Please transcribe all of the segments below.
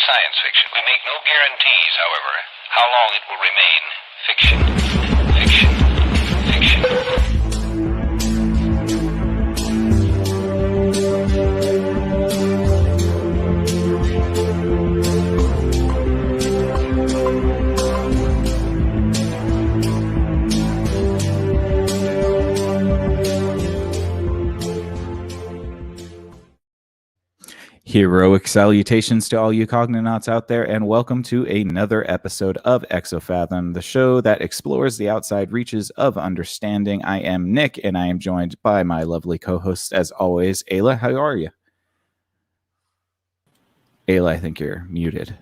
science fiction. We make no guarantees, however, how long it will remain fiction. Fiction. Fiction. Heroic salutations to all you cognonauts out there, and welcome to another episode of Exofathom, the show that explores the outside reaches of understanding. I am Nick, and I am joined by my lovely co-host, as always, Ayla. How are you? Ayla, I think you're muted.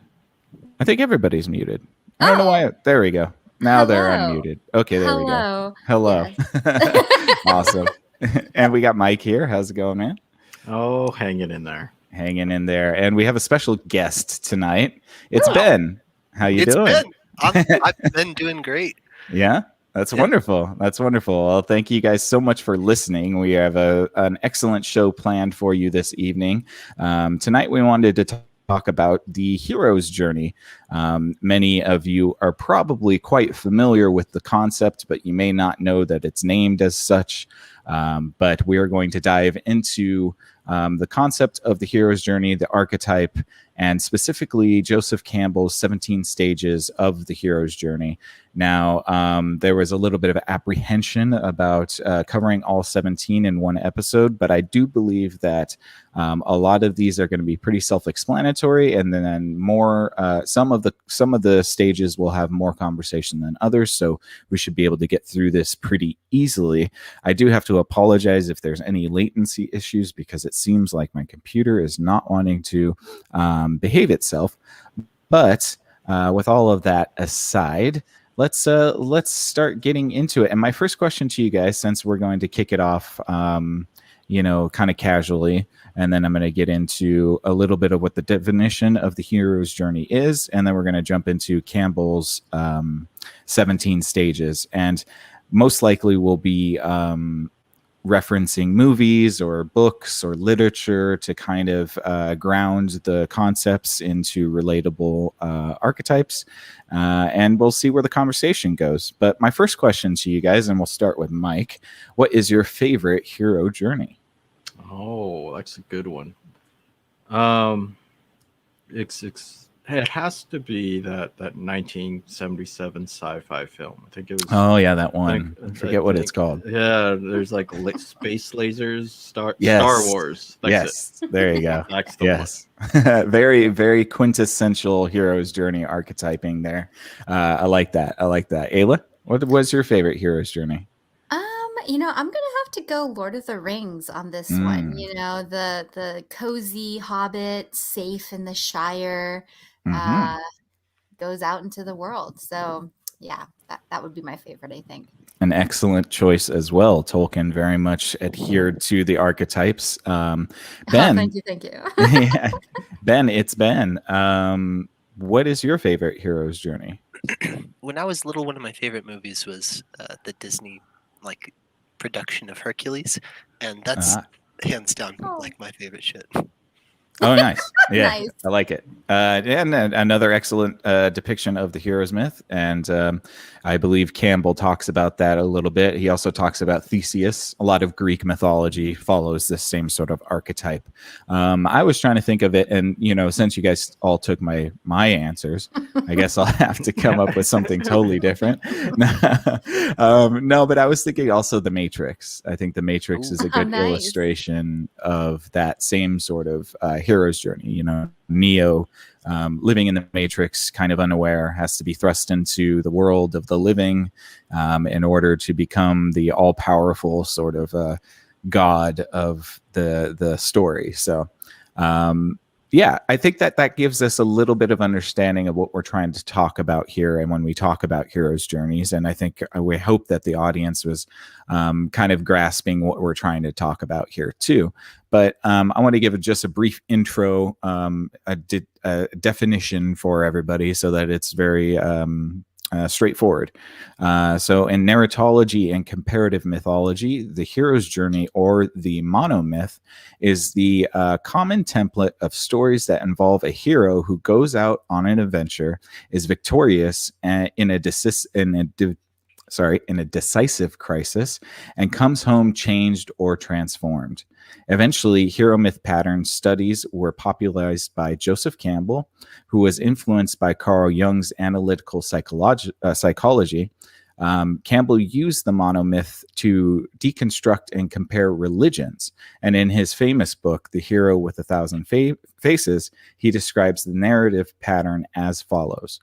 I think everybody's muted. I don't know why. There we go. Now they're unmuted. Okay, there we go. Hello. Yes. Awesome. And we got Mike here. How's it going, man? Oh, hanging in there. Hanging in there. And we have a special guest tonight. It's Ben. How you doing? Ben. I've been doing great. Yeah? That's wonderful. That's wonderful. Well, thank you guys so much for listening. We have an excellent show planned for you this evening. Tonight we wanted to talk about the hero's journey. Many of you are probably quite familiar with the concept, but you may not know that it's named as such. But we are going to dive into the concept of the hero's journey, the archetype, and specifically Joseph Campbell's 17 stages of the hero's journey. Now, there was a little bit of apprehension about covering all 17 in one episode, but I do believe that a lot of these are going to be pretty self-explanatory, and then more. Some of the stages will have more conversation than others, so we should be able to get through this pretty easily. I do have to apologize if there's any latency issues, because it seems like my computer is not wanting to behave itself. But with all of that aside, let's start getting into it. And my first question to you guys, since we're going to kick it off, kind of casually, and then I'm going to get into a little bit of what the definition of the hero's journey is, and then we're going to jump into Campbell's 17 stages, and most likely we'll be referencing movies or books or literature to kind of ground the concepts into relatable archetypes, and we'll see where the conversation goes. But my first question to you guys, and we'll start with Mike, what is your favorite hero journey? Oh, that's a good one. It has to be that 1977 sci-fi film. I think it was. Oh yeah, that one. I forget what it's called. Yeah, there's like space lasers. Star Wars. That's it. There you go. That's the yes. Very, very quintessential hero's journey archetyping there. I like that. Ayla, what was your favorite hero's journey? I'm gonna have to go Lord of the Rings on this one. The cozy hobbit, safe in the Shire, goes out into the world. So yeah, that would be my favorite, I think. An excellent choice as well. Tolkien very much adhered to the archetypes. Ben, thank you. Yeah, Ben, it's Ben. What is your favorite hero's journey? When I was little, one of my favorite movies was the Disney production of Hercules, and that's hands down like my favorite shit. Oh, nice. Yeah, Nice. I like it. And another excellent depiction of the hero's myth. And I believe Campbell talks about that a little bit. He also talks about Theseus. A lot of Greek mythology follows this same sort of archetype. I was trying to think of it, and since you guys all took my answers, I guess I'll have to come up with something totally different. No, but I was thinking also The Matrix. I think The Matrix is a good illustration of that same sort of hero's journey. Neo, living in the Matrix, kind of unaware, has to be thrust into the world of the living in order to become the all-powerful sort of god of the story. So yeah, I think that gives us a little bit of understanding of what we're trying to talk about here. And when we talk about heroes' journeys, and I think we hope that the audience was kind of grasping what we're trying to talk about here too. But I want to give just a brief intro, a definition for everybody, so that it's very straightforward. So, in narratology and comparative mythology, the hero's journey, or the monomyth, is the common template of stories that involve a hero who goes out on an adventure, is victorious in a decisive crisis, and comes home changed or transformed. Eventually, hero myth pattern studies were popularized by Joseph Campbell, who was influenced by Carl Jung's analytical psychology. Campbell used the monomyth to deconstruct and compare religions. And in his famous book, The Hero with a Thousand Faces, he describes the narrative pattern as follows.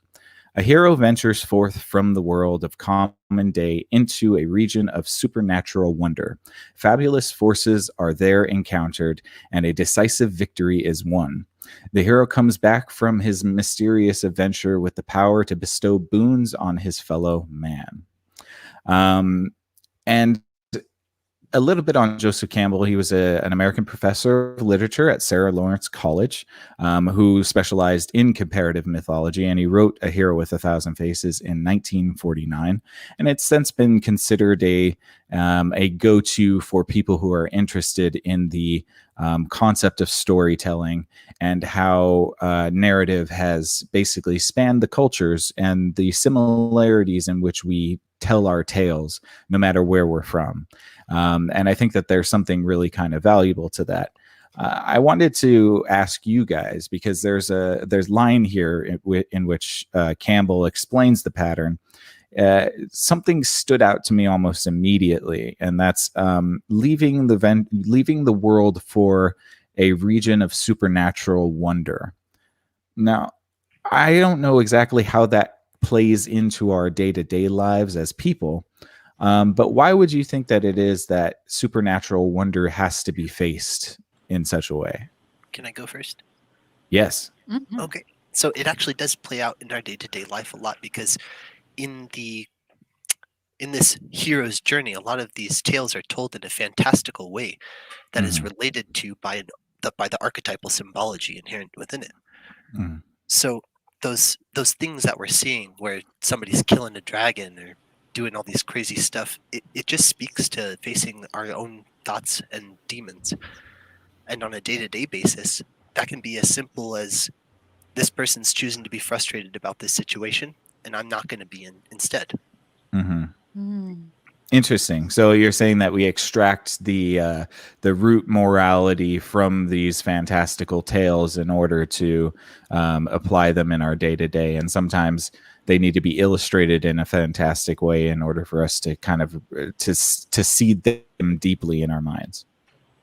A hero ventures forth from the world of common day into a region of supernatural wonder. Fabulous forces are there encountered, and a decisive victory is won. The hero comes back from his mysterious adventure with the power to bestow boons on his fellow man. And a little bit on Joseph Campbell. He was an American professor of literature at Sarah Lawrence College, who specialized in comparative mythology, and he wrote A Hero with a Thousand Faces in 1949. And it's since been considered a go-to for people who are interested in the concept of storytelling and how narrative has basically spanned the cultures and the similarities in which we tell our tales, no matter where we're from. And I think that there's something really kind of valuable to that. I wanted to ask you guys, because there's line here in which Campbell explains the pattern. Something stood out to me almost immediately, and that's leaving the world for a region of supernatural wonder. Now, I don't know exactly how that plays into our day-to-day lives as people. But why would you think that it is that supernatural wonder has to be faced in such a way? Can I go first? Yes. Mhm. Okay. So it actually does play out in our day-to-day life a lot, because in this hero's journey, a lot of these tales are told in a fantastical way that is related to by the archetypal symbology inherent within it. Mhm. So those things that we're seeing, where somebody's killing a dragon or doing all these crazy stuff, it just speaks to facing our own thoughts and demons. And on a day-to-day basis, that can be as simple as this person's choosing to be frustrated about this situation, and I'm not going to be instead. Mm. Interesting. So you're saying that we extract the root morality from these fantastical tales in order to apply them in our day to day, and sometimes they need to be illustrated in a fantastic way in order for us to kind of to see them deeply in our minds.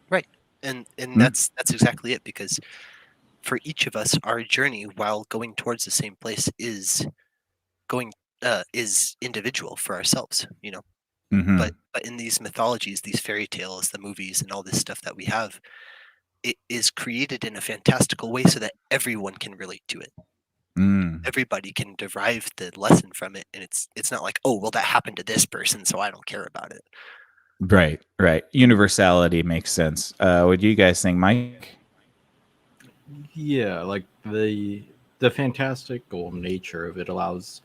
Right. And that's exactly it, because for each of us, our journey while going towards the same place is individual for ourselves, you know. But in these mythologies, these fairy tales, the movies, and all this stuff that we have, it is created in a fantastical way so that everyone can relate to it. Everybody can derive the lesson from it, and it's not like, oh, well, that happened to this person, so I don't care about it. Right. Universality makes sense. What do you guys think, Mike? Yeah, like the fantastical nature of it allows,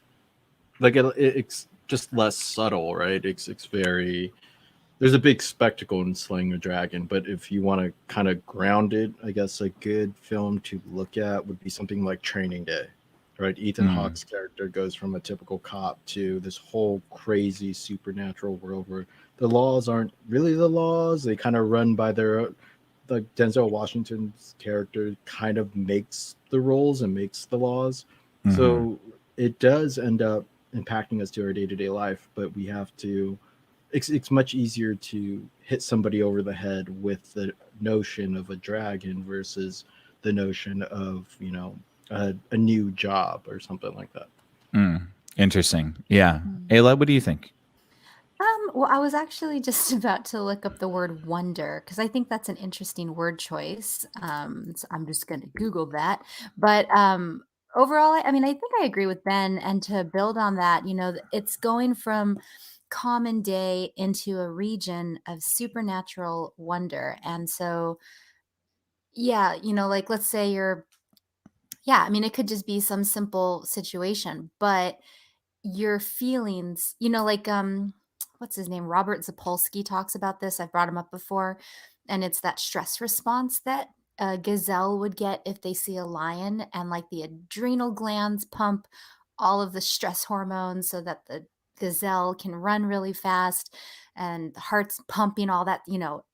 like it's just less subtle, right? It's very, there's a big spectacle in slaying a dragon, but if you want to kind of ground it, I guess a good film to look at would be something like Training Day, right? Ethan Hawke's character goes from a typical cop to this whole crazy supernatural world where the laws aren't really the laws. They kind of run by their, like Denzel Washington's character kind of makes the rules and makes the laws. So it does end up impacting us to our day-to-day life, but we have to, it's much easier to hit somebody over the head with the notion of a dragon versus the notion of, you know, a new job or something like that. Interesting. Yeah. Ayla, what do you think? Well, I was actually just about to look up the word wonder because I think that's an interesting word choice. So I'm just going to Google that. But overall, I mean, I think I agree with Ben. And to build on that, you know, it's going from common day into a region of supernatural wonder. And so, yeah, you know, like let's say you're, yeah, I mean, it could just be some simple situation, but your feelings, like what's his name? Robert Zapolsky talks about this. I've brought him up before. And it's that stress response that a gazelle would get if they see a lion, and like the adrenal glands pump all of the stress hormones so that the gazelle can run really fast, and the heart's pumping all that,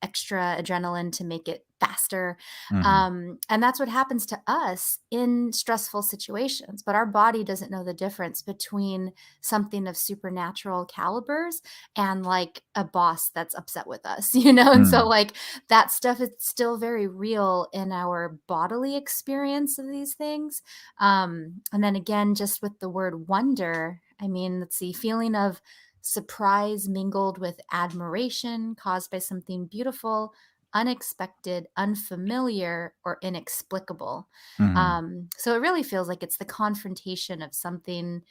extra adrenaline to make it faster. And that's what happens to us in stressful situations. But our body doesn't know the difference between something of supernatural calibers and like a boss that's upset with us, And so, like, that stuff is still very real in our bodily experience of these things. And then again, just with the word wonder, I mean, let's see, feeling of surprise mingled with admiration caused by something beautiful, unexpected, unfamiliar, or inexplicable. So it really feels like it's the confrontation of something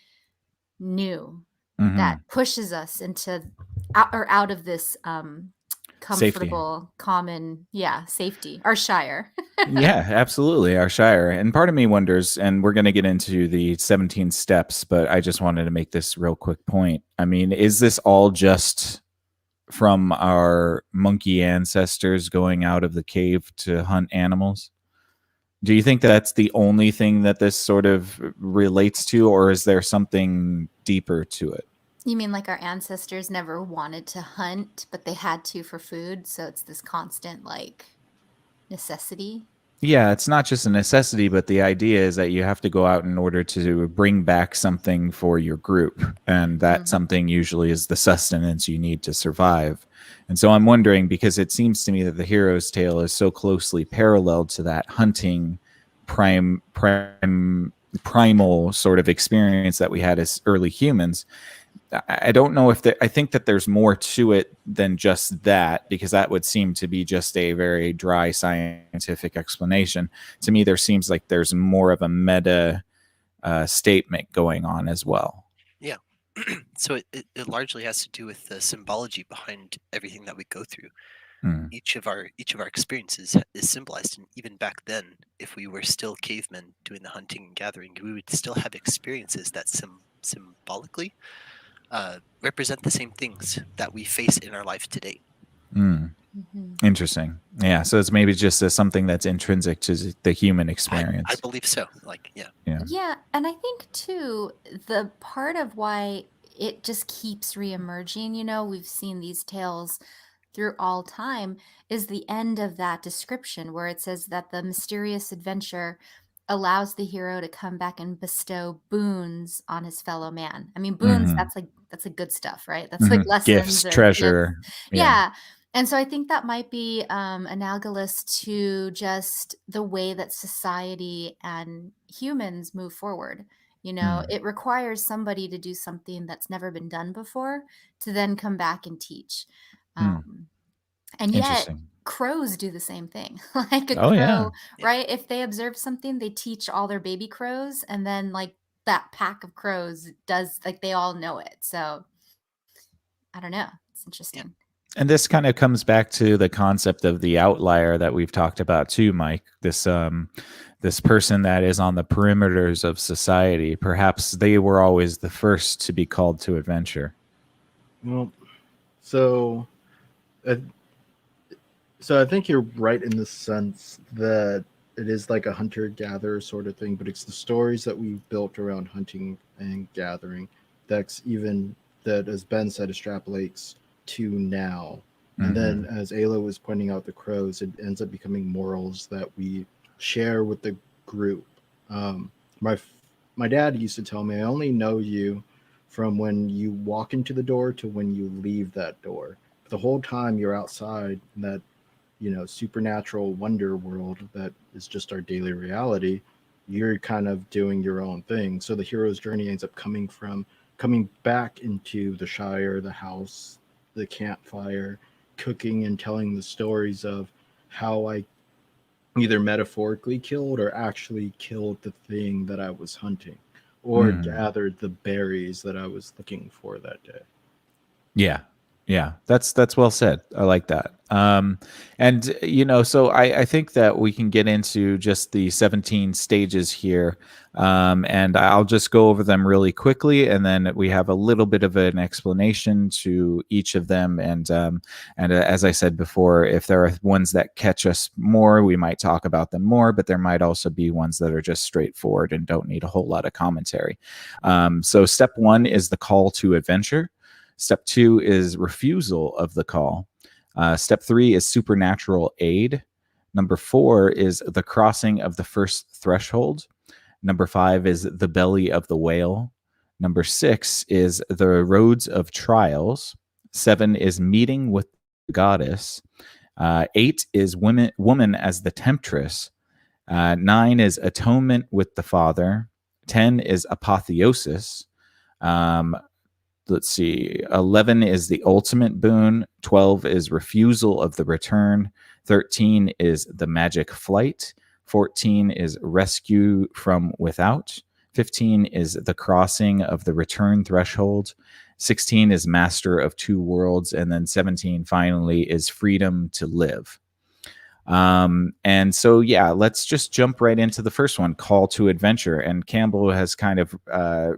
new that pushes us into out of this comfortable, common, safety, our shire. Yeah, absolutely. Our Shire. And part of me wonders, and we're going to get into the 17 steps, but I just wanted to make this real quick point. I mean, is this all just from our monkey ancestors going out of the cave to hunt animals? Do you think that's the only thing that this sort of relates to, or is there something deeper to it? You mean like our ancestors never wanted to hunt, but they had to for food? So it's this constant, like, necessity? Yeah, it's not just a necessity, but the idea is that you have to go out in order to bring back something for your group. And that something usually is the sustenance you need to survive. And so I'm wondering, because it seems to me that the hero's tale is so closely paralleled to that hunting primal sort of experience that we had as early humans. I don't know if I think that there's more to it than just that, because that would seem to be just a very dry scientific explanation. To me, there seems like there's more of a meta statement going on as well. Yeah. So it largely has to do with the symbology behind everything that we go through. Each of our experiences is symbolized, and even back then, if we were still cavemen doing the hunting and gathering, we would still have experiences that symbolically represent the same things that we face in our life today. Interesting. Yeah, so it's maybe just something that's intrinsic to the human experience. I believe so. Like, yeah. Yeah, and I think too, the part of why it just keeps reemerging, we've seen these tales through all time, is the end of that description where it says that the mysterious adventure allows the hero to come back and bestow boons on his fellow man. I mean, boons, that's a good stuff, right? That's like lessons, gifts, treasure. Yeah. And so I think that might be analogous to just the way that society and humans move forward. It requires somebody to do something that's never been done before to then come back and teach. And yet crows do the same thing. Like a crow, right? If they observe something, they teach all their baby crows, and then like that pack of crows does, like, they all know it. So I don't know. It's interesting. And this kind of comes back to the concept of the outlier that we've talked about too, Mike. This person that is on the perimeters of society. Perhaps they were always the first to be called to adventure. Well, so I think you're right in the sense that it is like a hunter-gatherer sort of thing, but it's the stories that we've built around hunting and gathering that, as Ben said, extrapolates to now. And then, as Ayla was pointing out, the crows, it ends up becoming morals that we share with the group. My dad used to tell me, I only know you from when you walk into the door to when you leave that door. But the whole time you're outside in that, supernatural wonder world that is just our daily reality, you're kind of doing your own thing. So the hero's journey ends up coming back into the Shire, the house, the campfire, cooking and telling the stories of how I either metaphorically killed or actually killed the thing that I was hunting, or gathered the berries that I was looking for that day. Yeah. Yeah, that's well said. I like that. And so I think that we can get into just the 17 stages here, and I'll just go over them really quickly, and then we have a little bit of an explanation to each of them. And as I said before, if there are ones that catch us more, we might talk about them more, but there might also be ones that are just straightforward and don't need a whole lot of commentary. So step 1 is the call to adventure. Step 2 is refusal of the call. Step 3 is supernatural aid. Number 4 is the crossing of the first threshold. Number 5 is the belly of the whale. Number 6 is the roads of trials. 7 is meeting with the goddess. 8 is woman as the temptress. 9 is atonement with the father. 10 is apotheosis. Let's see, 11 is the ultimate boon. 12 is refusal of the return. 13 is the magic flight. 14 is rescue from without. 15 is the crossing of the return threshold. 16 is master of two worlds. And then 17 finally is freedom to live. And so, yeah, let's just jump right into the first one, call to adventure. And Campbell has kind of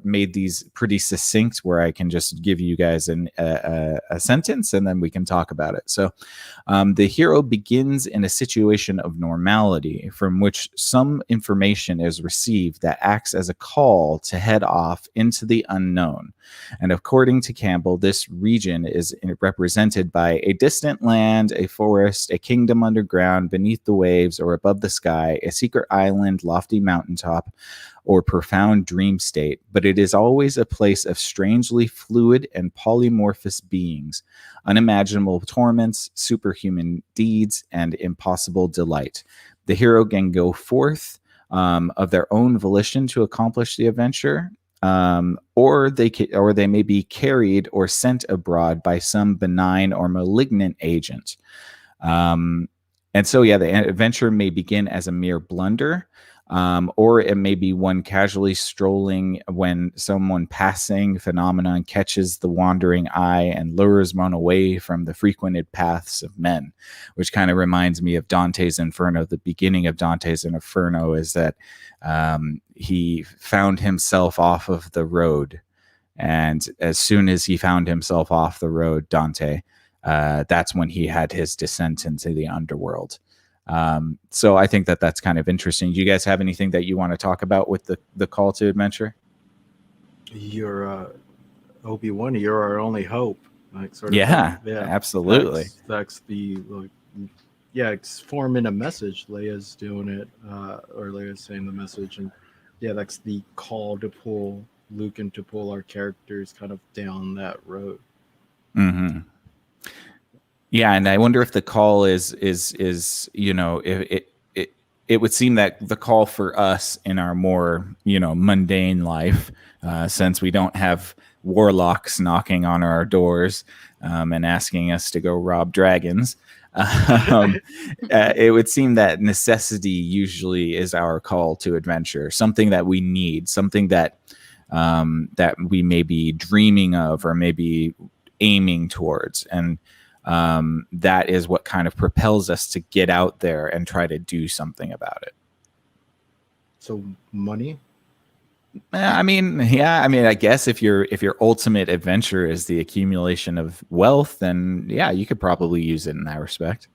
made these pretty succinct, where I can just give you guys a sentence and then we can talk about it. So the hero begins in a situation of normality from which some information is received that acts as a call to head off into the unknown. And according to Campbell, this region is represented by a distant land, a forest, a kingdom underground, beneath the waves or above the sky, a secret island, lofty mountaintop, or profound dream state. But it is always a place of strangely fluid and polymorphous beings, unimaginable torments, superhuman deeds, and impossible delight. The hero can go forth of their own volition to accomplish the adventure, or they may be carried or sent abroad by some benign or malignant agent. And so, yeah, the adventure may begin as a mere blunder, or it may be one casually strolling when someone passing phenomenon catches the wandering eye and lures one away from the frequented paths of men, which kind of reminds me of Dante's Inferno. The beginning of Dante's Inferno is that he found himself off of the road. And as soon as he found himself off the road, Dante, that's when he had his descent into the underworld. So I think that's kind of interesting. Do you guys have anything that you want to talk about with the call to adventure? You're Obi-Wan, you're our only hope. Like sort of yeah, thing. Yeah, absolutely. That's the it's forming a message. Leia's doing it, or Leia's saying the message, and yeah, that's the call to pull Luke and to pull our characters kind of down that road. Mm-hmm. Yeah, and I wonder if the call is it would seem that the call for us in our more mundane life, since we don't have warlocks knocking on our doors and asking us to go rob dragons, it would seem that necessity usually is our call to adventure, something that we need, something that we may be dreaming of or maybe aiming towards, and that is what kind of propels us to get out there and try to do something about it. So money? I mean, I guess if your ultimate adventure is the accumulation of wealth, then yeah, you could probably use it in that respect.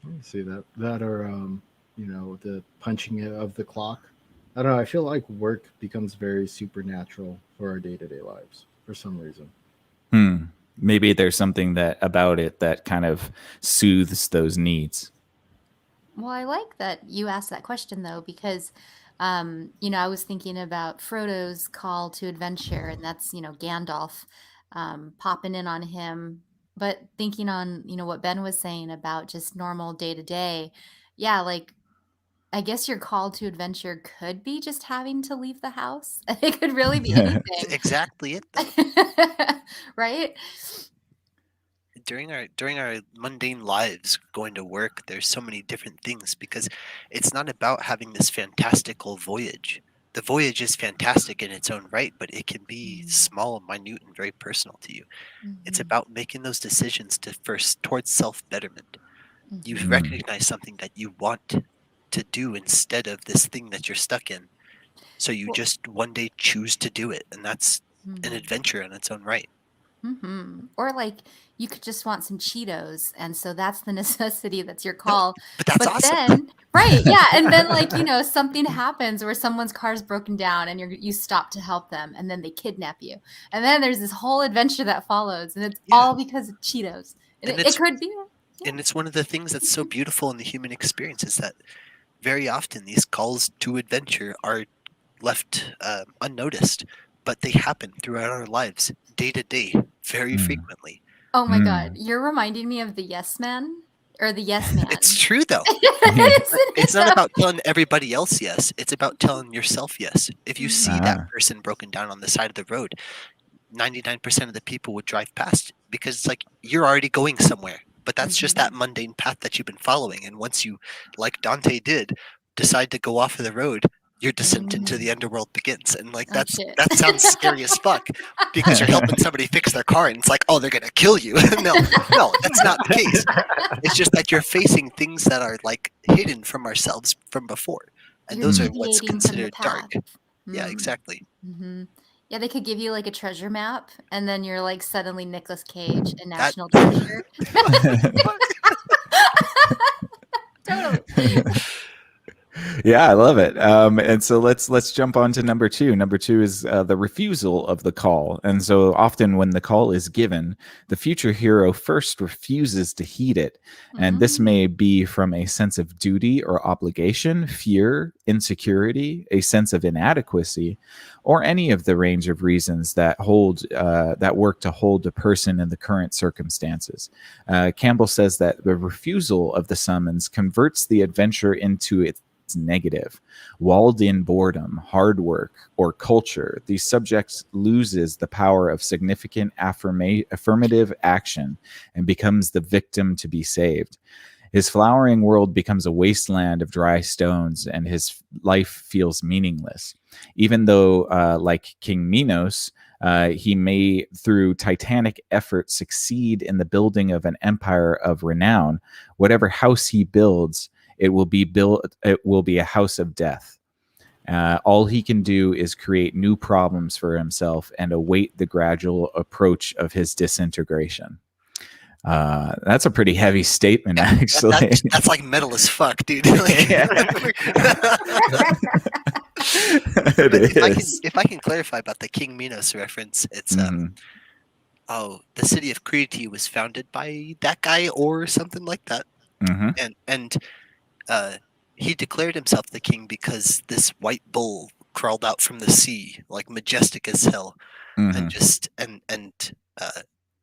I see that or the punching of the clock. I don't know. I feel like work becomes very supernatural for our day-to-day lives for some reason. Maybe there's something about it that kind of soothes those needs. Well, I like that you asked that question, though, because, I was thinking about Frodo's call to adventure, and that's, Gandalf popping in on him. But thinking on, what Ben was saying about just normal day to day, yeah, like, I guess your call to adventure could be just having to leave the house. It could really be anything. Exactly it, though. Right? During our mundane lives, going to work, there's so many different things, because it's not about having this fantastical voyage. the voyage is fantastic in its own right, but it can be small, minute, and very personal to you. It's about making those decisions towards self-betterment. You recognize something that you want to do instead of this thing that you're stuck in. So you just one day choose to do it, and that's an adventure in its own right. Or like you could just want some Cheetos, and so that's the necessity. That's your call. No, but that's awesome. Then, right? Yeah, and then like something happens where someone's car's broken down, and you stop to help them, and then they kidnap you, and then there's this whole adventure that follows, and it's all because of Cheetos. And it could be. Yeah. And it's one of the things that's so beautiful in the human experience is that very often these calls to adventure are left unnoticed, but they happen throughout our lives day to day very frequently. Oh my God, you're reminding me of the Yes Man or the Yes Man. It's true though. It's not about telling everybody else yes, it's about telling yourself yes. If you see that person broken down on the side of the road, 99% of the people would drive past because it's like you're already going somewhere, but that's just that mundane path that you've been following. And once you, like Dante did, decide to go off of the road, your descent into the underworld begins. And like that sounds scary as fuck because you're helping somebody fix their car and it's like, oh, they're gonna kill you. No, that's not the case. It's just that you're facing things that are like hidden from ourselves from before, and those are what's considered dark. Yeah, exactly. Yeah, they could give you like a treasure map, and then you're like suddenly Nicolas Cage in National Treasure. Totally. Yeah, I love it. And so let's jump on to number two. Number two is the refusal of the call. And so often when the call is given, the future hero first refuses to heed it. And this may be from a sense of duty or obligation, fear, insecurity, a sense of inadequacy, or any of the range of reasons that work to hold a person in the current circumstances. Campbell says that the refusal of the summons converts the adventure into its negative, walled-in boredom, hard work, or culture. These subjects loses the power of significant affirmative action and becomes the victim to be saved. His flowering world becomes a wasteland of dry stones, and his life feels meaningless. Even though, like King Minos, he may, through titanic effort, succeed in the building of an empire of renown. Whatever house he builds, it will be a house of death. All he can do is create new problems for himself and await the gradual approach of his disintegration. That's a pretty heavy statement, actually. That's like metal as fuck, dude. Like, if I can clarify about the King Minos reference, it's the city of Crete was founded by that guy or something like that, and he declared himself the king because this white bull crawled out from the sea, like majestic as hell, and just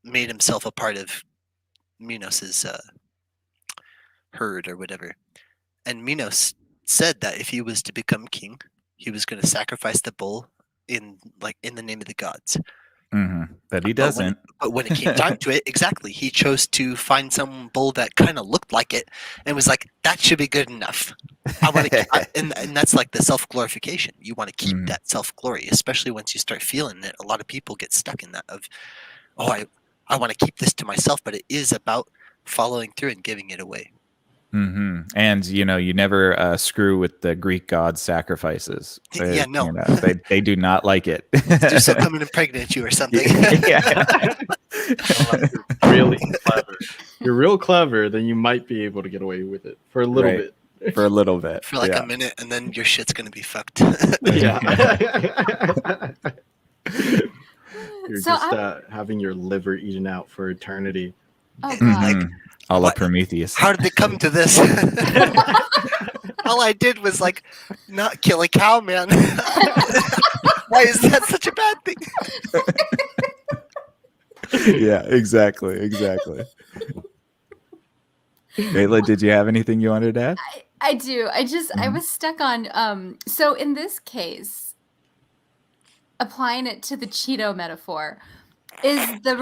made himself a part of Minos's herd or whatever. And Minos said that if he was to become king, he was going to sacrifice the bull in the name of the gods. But he doesn't. But when it came time to it, exactly, he chose to find some bull that kind of looked like it and was like, that should be good enough. I want to, and that's like the self-glorification. You want to keep that self-glory, especially once you start feeling it. A lot of people get stuck in that of, I want to keep this to myself, but it is about following through and giving it away. And you never screw with the Greek gods' sacrifices. They do not like it. They're still coming to impregnate you or something. Really clever. You're real clever, then you might be able to get away with it for a little bit. For a little bit. For like a minute, and then your shit's gonna be fucked. You're just having your liver eaten out for eternity. Oh, God. Like, a la Prometheus. How did they come to this? All I did was like not kill a cow, man. Why is that such a bad thing? Yeah, exactly. Ayla, did you have anything you wanted to add? I do. I was stuck on so in this case, applying it to the Cheeto metaphor, is the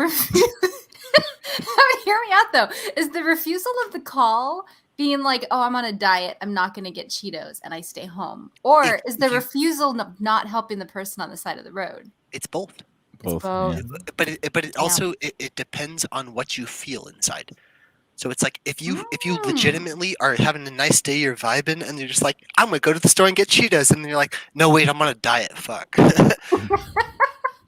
hear me out though. Is the refusal of the call being like, oh, I'm on a diet, I'm not going to get Cheetos, and I stay home? Or is the refusal not helping the person on the side of the road? It's both. Both. both. Yeah. But it Yeah. also it depends on what you feel inside. So it's like if you Mm. legitimately are having a nice day, you're vibing, and you're just like, I'm gonna go to the store and get Cheetos, and you're like, no wait, I'm on a diet. Fuck.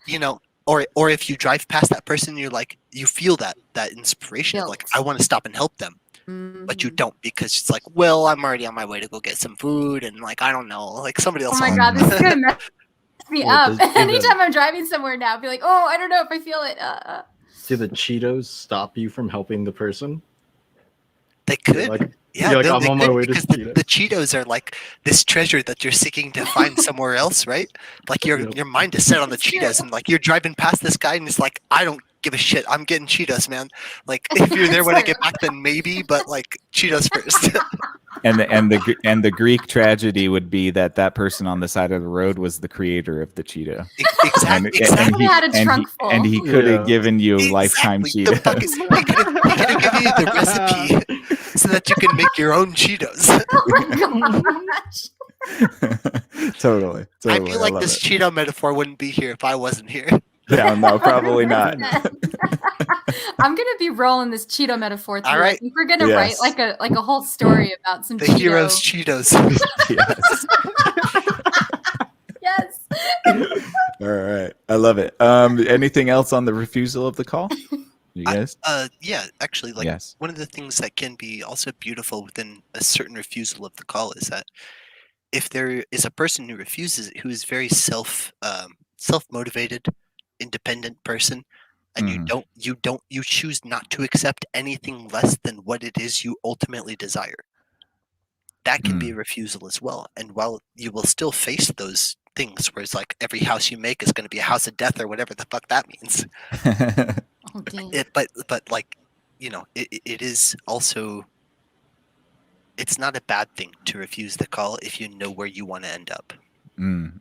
You know, or if you drive past that person, you're like, you feel that inspiration of like, Guilt. I want to stop and help them, but you Mhm. don't because it's like, well, I'm already on my way to go get some food, and like I don't know, like somebody else. Oh my will- God, this is gonna mess me Well, up. does- Anytime I'm driving somewhere now, I'll be like, oh, I don't know if I feel it. Do the Cheetos stop you from helping the person? They could. Like, Yeah, you're like, they I'm on my could, way to because Cheetos. the Cheetos are like this treasure that you're seeking to find somewhere else, right? Like Yep. your mind is set on the It's true. Cheetos, and like you're driving past this guy, and it's like, I don't give a shit. I'm getting Cheetos, man. Like if you're there when I get back, then maybe, but like Cheetos first. And the Greek tragedy would be that person on the side of the road was the creator of the Cheeto. Exactly. Exactly. Had a trunk full. And he could have Yeah. given you lifetime Exactly. The fuck Cheetos. is, he could have given you the recipe so that you can make your own Cheetos. Oh my gosh. Totally. I feel like love this it. Cheeto metaphor wouldn't be here if I wasn't here. Yeah, no, probably not. 100%. I'm gonna be rolling this Cheeto metaphor through. All right. I think we're gonna Yes. write like a whole story about some The Cheeto. hero's Cheetos. Yes. Yes. All right. I love it. Anything else on the refusal of the call? You guys? Yeah, actually, like Yes. one of the things that can be also beautiful within a certain refusal of the call is that if there is a person who refuses it, who is very self motivated, independent person, and Mhm. you choose not to accept anything less than what it is you ultimately desire. That can be a refusal as well. And while you will still face those things, where it's like every house you make is going to be a house of death or whatever the fuck that means. Oh, dang. But like, it is also, it's not a bad thing to refuse the call if you know where you want to end up.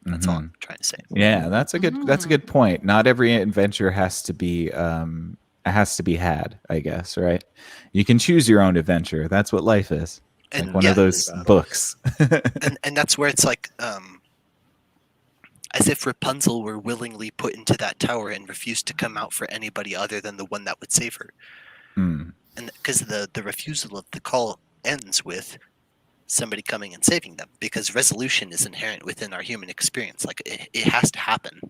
That's all I'm trying to say. Yeah, that's a good point. Not every adventure has to be had, I guess, right? You can choose your own adventure. That's what life is. It's And like one yeah, of those books. and that's where it's like, as if Rapunzel were willingly put into that tower and refused to come out for anybody other than the one that would save her. Mm. And because the refusal of the call ends with somebody coming and saving them, because resolution is inherent within our human experience. Like it has to happen.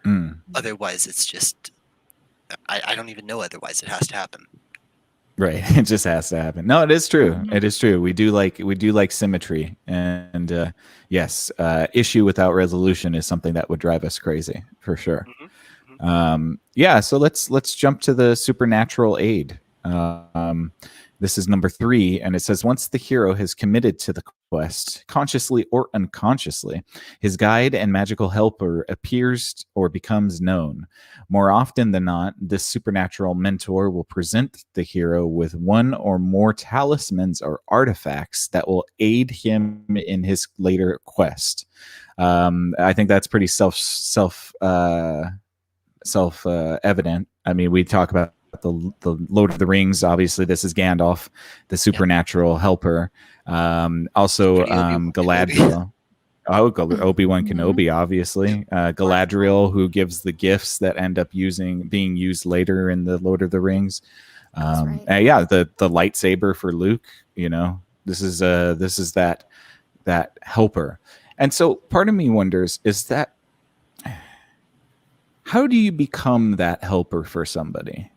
Mm. Otherwise, it's just, I don't even know. Otherwise, it has to happen. Right. It just has to happen. No, it is true. It is true. We do like symmetry, and yes, issue without resolution is something that would drive us crazy for sure. Yeah. So let's jump to the supernatural aid. This is number 3, and it says once the hero has committed to the quest, consciously or unconsciously, his guide and magical helper appears or becomes known. More often than not, this supernatural mentor will present the hero with one or more talismans or artifacts that will aid him in his later quest. I think that's pretty self evident. I mean, we talk about the Lord of the Rings. Obviously, this is Gandalf, the supernatural helper. Also, Galadriel. Obi-Wan Kenobi, obviously. Galadriel, who gives the gifts that end up being used later in the Lord of the Rings. Yeah, the lightsaber for Luke. This is that helper. And so, part of me wonders, is that how do you become that helper for somebody?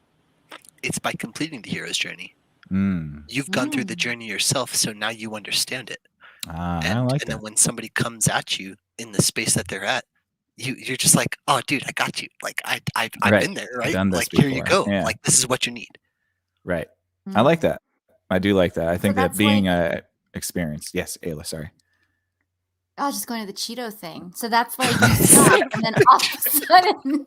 It's by completing the hero's journey. You've gone through the journey yourself, so now you understand it. I like and that. then when somebody comes at you in the space that they're at, you're just like, oh, dude, I got you. Like I've been there, right? Done this like here you before. go. Yeah. Like this is what you need. Right. I like that. I do like that. I think that that's being experienced. Yes, Ayla, sorry. I was just going to the Cheeto thing. So that's like you stop, and then all of a sudden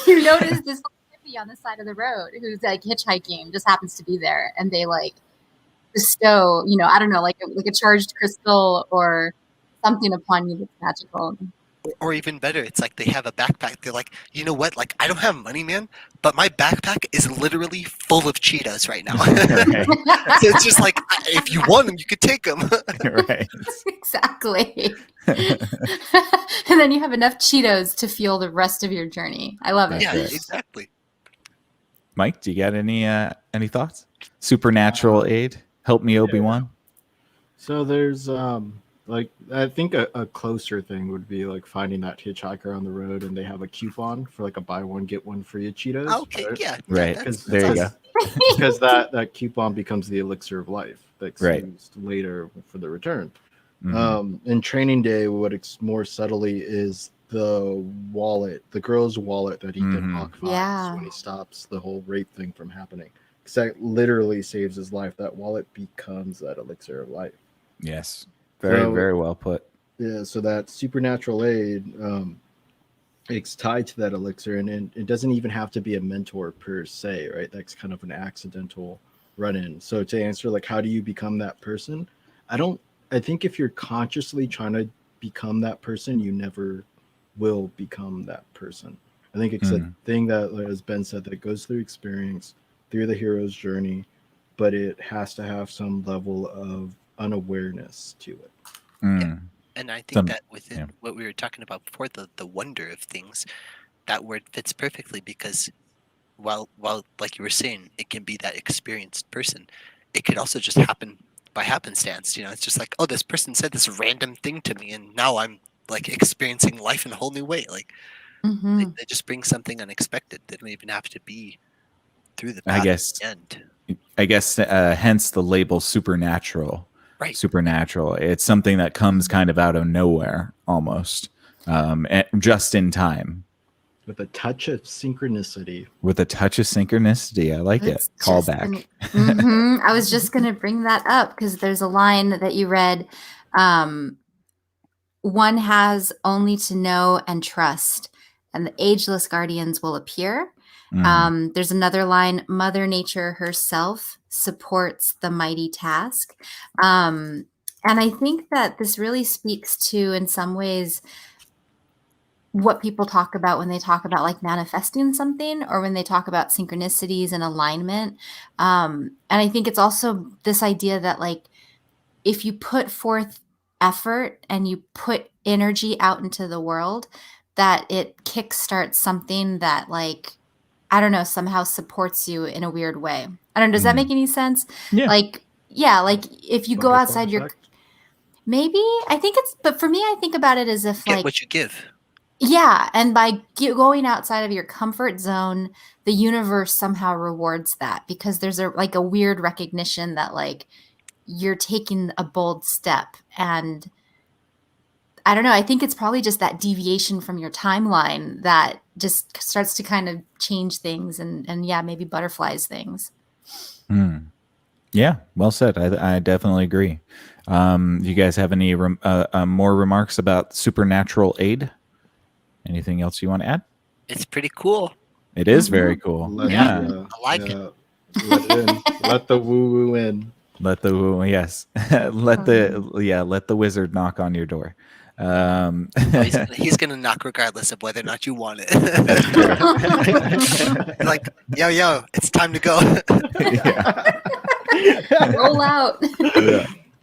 you notice this hippie on the side of the road who's like hitchhiking, just happens to be there, and they like bestow, I don't know, like a charged crystal or something upon you that's magical. Or even better, it's like they have a backpack. They're like, you know what? Like, I don't have money, man, but my backpack is literally full of Cheetos right now. Right. So it's just like, if you want them, you could take them. Right. Exactly. And then you have enough Cheetos to fuel the rest of your journey. I love it. Yeah, Right. exactly. Mike, do you got any thoughts? Supernatural aid? Help me, Obi-Wan. So there's like I think a closer thing would be like finding that hitchhiker on the road and they have a coupon for like a buy one get one free of Cheetos. Okay, right? yeah. Right. that's There you go. awesome. Because that coupon becomes the elixir of life that's Right. used later for the return. Mhm. In Training Day, what it's more subtly is the wallet, the girl's wallet that he did Mhm. Mach 5 Yeah. when he stops the whole rape thing from happening. Because that literally saves his life. That wallet becomes that elixir of life. Yes. Very, So- very well put. Yeah, so that supernatural aid, it's tied to that elixir, and it doesn't even have to be a mentor per se, right? That's kind of an accidental run-in. So to answer, like, how do you become that person? I think if you're consciously trying to become that person, you never will become that person. I think it's a thing that, like, as Ben said, that goes through experience, through the hero's journey, but it has to have some level of unawareness to it. Mm. And I think Some- that within yeah. what we were talking about before, the wonder of things, that word fits perfectly because while like you were saying, it can be that experienced person, it could also just happen by happenstance. You know, it's just like, oh, this person said this random thing to me, and now I'm like experiencing life in a whole new way. Like Mhm. they just bring something unexpected. They don't even have to be through the I path guess- at the end. Hence the label supernatural. Right. Supernatural. It's something that comes kind of out of nowhere almost. And just in time. With a touch of synchronicity. With a touch of synchronicity. I like That's it. Call just back. I was just going to bring that up because there's a line that you read. One has only to know and trust, and the ageless guardians will appear. There's another line, Mother Nature herself supports the mighty task. And I think that this really speaks to, in some ways, what people talk about when they talk about like manifesting something or when they talk about synchronicities and alignment. And I think it's also this idea that like, if you put forth effort and you put energy out into the world, that it kickstarts something that like, I don't know, somehow supports you in a weird way. I don't know. Does that make any sense? Yeah. Like, yeah, like if you go Butterfly outside your, effect. maybe I think it's, but for me, I think about it as if Get like, what you give. yeah, and by going outside of your comfort zone, the universe somehow rewards that because there's a like a weird recognition that like you're taking a bold step. And I don't know, I think it's probably just that deviation from your timeline that just starts to kind of change things and yeah, maybe butterflies things. Yeah, well said. I definitely agree. You guys have any more remarks about supernatural aid? Anything else you want to add? It's pretty cool. It is very cool. Let Yeah. the, I like it. Let it in. Let the woo-woo in. Let the let the wizard knock on your door. He's gonna knock regardless of whether or not you want it. Like, yo, it's time to go. Roll out.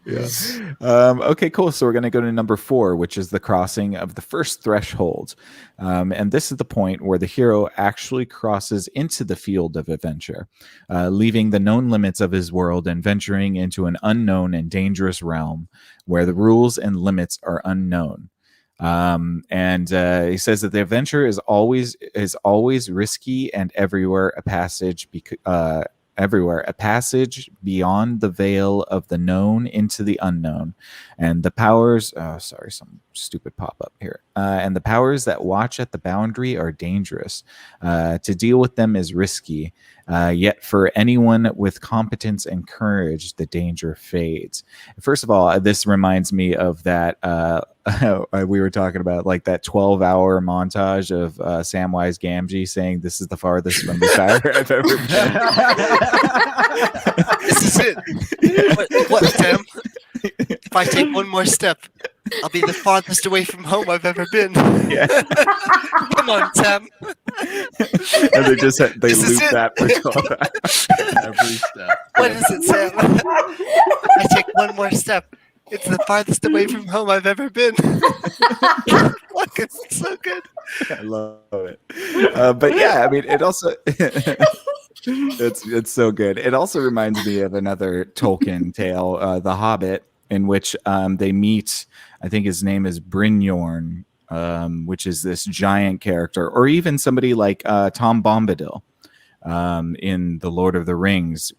Yeah. Okay, cool. So we're going to go to number 4, which is the crossing of the first threshold. And this is the point where the hero actually crosses into the field of adventure, leaving the known limits of his world and venturing into an unknown and dangerous realm where the rules and limits are unknown. And he says that the adventure is always risky and everywhere a passage beyond the veil of the known into the unknown, and the powers some stupid pop-up here, and the powers that watch at the boundary are dangerous. To deal with them is risky, yet for anyone with competence and courage, the danger fades. First of all, this reminds me of that we were talking about, like that 12-hour montage of Samwise Gamgee saying, "This is the farthest from the fire I've ever been." This is it. What, Sam? If I take one more step, I'll be the farthest away from home I've ever been. Yeah. Come on, Sam. And they just they This is loop it. that for 12 hours. Every step. What is it, Sam? I take one more step. It's the farthest away from home I've ever been. Look, it's so good. I love it. But yeah, I mean, it also it's so good. It also reminds me of another Tolkien tale, The Hobbit, in which they meet. I think his name is Brynjorn, which is this giant character, or even somebody like Tom Bombadil in The Lord of the Rings.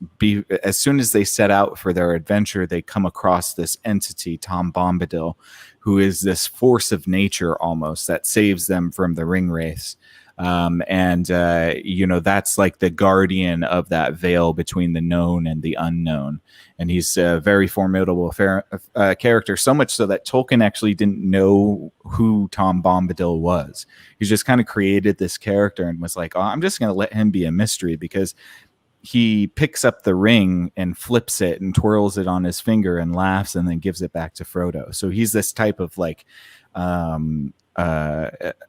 As soon as they set out for their adventure, they come across this entity, Tom Bombadil, who is this force of nature almost that saves them from the ring wraiths. That's like the guardian of that veil between the known and the unknown. And he's a very formidable character, so much so that Tolkien actually didn't know who Tom Bombadil was. He just kind of created this character and was like, oh, I'm just going to let him be a mystery, because he picks up the ring and flips it and twirls it on his finger and laughs and then gives it back to Frodo. So he's this type of like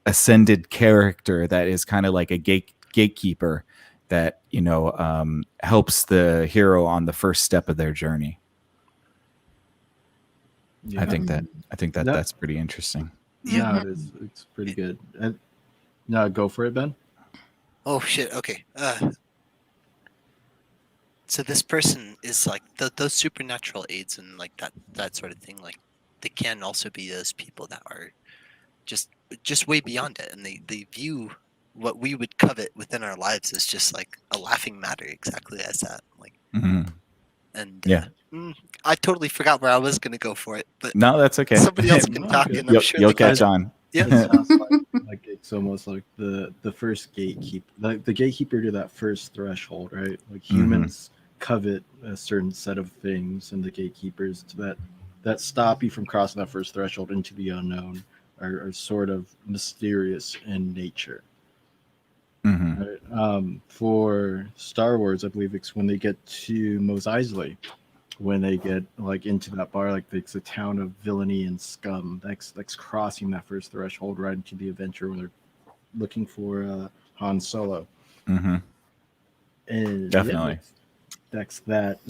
ascended character that is kind of like a gatekeeper that helps the hero on the first step of their journey. Yeah. I think that's pretty interesting. Yeah, it is. It's pretty good. No, go for it, Ben. Oh shit. Okay. So this person is like those supernatural aids and like that sort of thing. Like they can also be those people that are just way beyond it, and they view what we would covet within our lives as just like a laughing matter, exactly as that. Like, and yeah, I totally forgot where I was gonna go for it, but no, that's okay. Somebody else can talk, and I'm sure you'll catch on. Yeah, It sounds like it's almost like the first gatekeeper, like the gatekeeper to that first threshold, right? Like humans covet a certain set of things, and the gatekeepers that stop you from crossing that first threshold into the unknown are sort of mysterious in nature. Right? For Star Wars, I believe it's when they get to Mos Eisley, when they get like into that bar, like it's a town of villainy and scum. That's crossing that first threshold right into the adventure when they're looking for Han Solo. And Definitely, that's that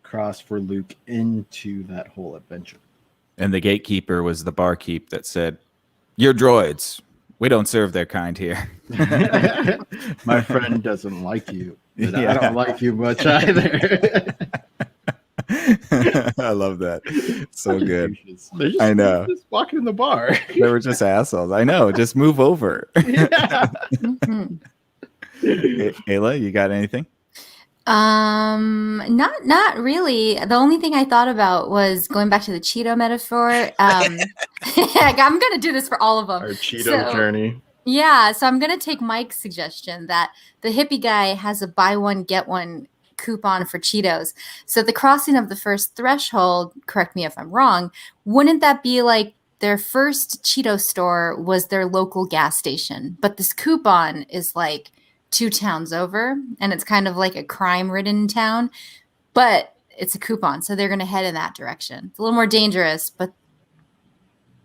cross for Luke into that whole adventure. And the gatekeeper was the barkeep that said, "You're droids. We don't serve their kind here." My friend doesn't like you, but I don't like you much either. I love that. So good. I know. Just walking in the bar. They were just assholes. I know. Just move over. Ayla, you got anything? Not really. The only thing I thought about was going back to the Cheeto metaphor. I'm gonna do this for all of them. Our Cheeto journey. Yeah, so I'm gonna take Mike's suggestion that the hippie guy has a buy one get one coupon for Cheetos. So the crossing of the first threshold, correct me if I'm wrong, wouldn't that be like their first Cheeto store was their local gas station, but this coupon is like 2 towns over, and it's kind of like a crime-ridden town, but it's a coupon, so they're going to head in that direction. It's a little more dangerous, but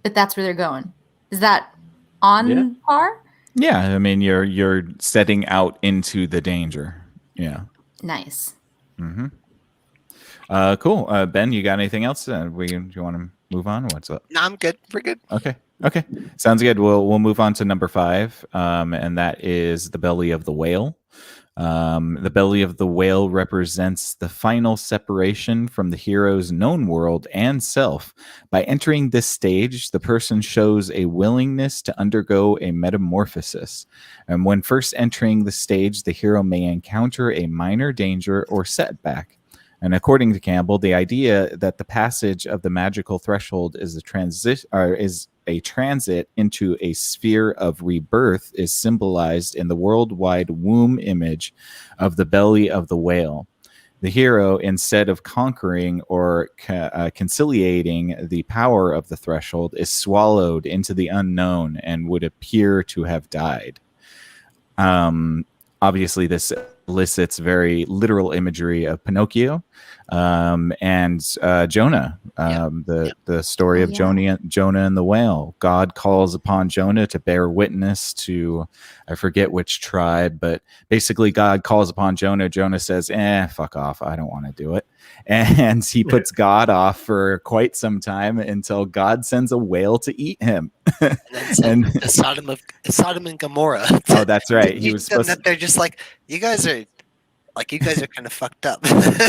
that's where they're going. Is that on par? Yeah, I mean you're setting out into the danger. Yeah. Nice. Cool. Ben, you got anything else? Do you want to move on? What's up? No, I'm good. We're good. Okay. Sounds good. We'll move on to number 5, and that is the belly of the whale. The belly of the whale represents the final separation from the hero's known world and self. By entering this stage, the person shows a willingness to undergo a metamorphosis. And when first entering the stage, the hero may encounter a minor danger or setback. And according to Campbell, the idea that the passage of the magical threshold is a transit into a sphere of rebirth is symbolized in the worldwide womb image of the belly of the whale. The hero, instead of conquering or conciliating the power of the threshold, is swallowed into the unknown and would appear to have died. Obviously, this elicits very literal imagery of Pinocchio and Jonah, the story of Jonah and the whale. God calls upon Jonah to bear witness to, I forget which tribe, but basically God calls upon Jonah. Jonah says, fuck off. I don't want to do it. And he puts God off for quite some time until God sends a whale to eat him. And Sodom and Gomorrah. Oh, that's right. He was supposed to. They're just like, you guys are kind of fucked up.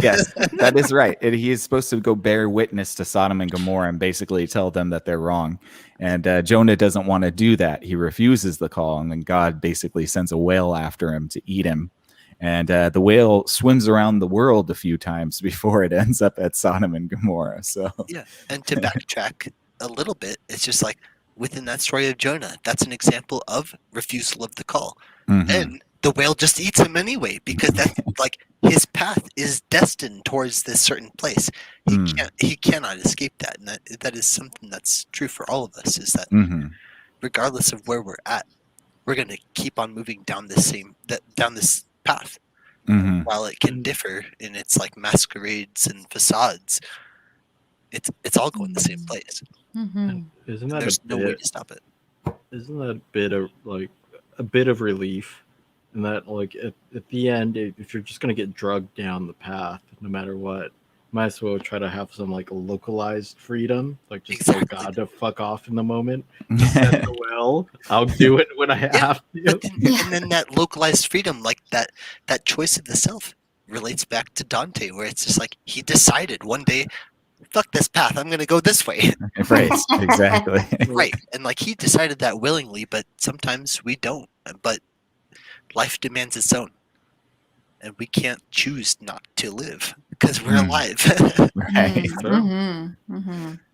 Yes, that is right. He is supposed to go bear witness to Sodom and Gomorrah and basically tell them that they're wrong. And Jonah doesn't want to do that. He refuses the call, and then God basically sends a whale after him to eat him. And the whale swims around the world a few times before it ends up at Sodom and Gomorrah. So yeah, and to backtrack a little bit, it's just like within that story of Jonah, that's an example of refusal of the call. Mm-hmm. And the whale just eats him anyway, because that's like his path is destined towards this certain place. He cannot escape that, and that is something that's true for all of us. Is that regardless of where we're at, we're going to keep on moving down this path. While it can differ in its like masquerades and facades, it's all going the same place. Isn't that there's no way to stop it? Isn't that a bit of relief? And that, like, at the end, if you're just going to get drugged down the path, no matter what, might as well try to have some, like, localized freedom. Like, just tell God to fuck off in the moment. Just send the well. I'll do it when I have to. And then that localized freedom, like, that choice of the self relates back to Dante, where it's just like, he decided one day, fuck this path, I'm going to go this way. Right, exactly. Right. And, like, he decided that willingly, but sometimes we don't. But life demands its own, and we can't choose not to live because we're alive. Right. No,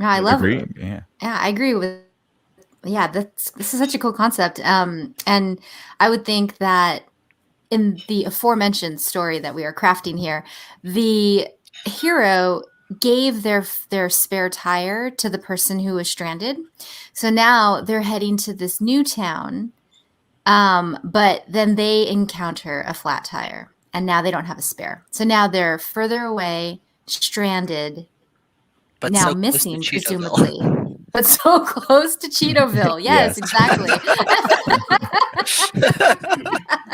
I love it. Yeah, I agree with. Yeah, this is such a cool concept. And I would think that in the aforementioned story that we are crafting here, the hero gave their spare tire to the person who was stranded. So now they're heading to this new town. But then they encounter a flat tire, and now they don't have a spare. So now they're further away, stranded, but now so missing, presumably. But so close to Cheetoville. Yes, exactly.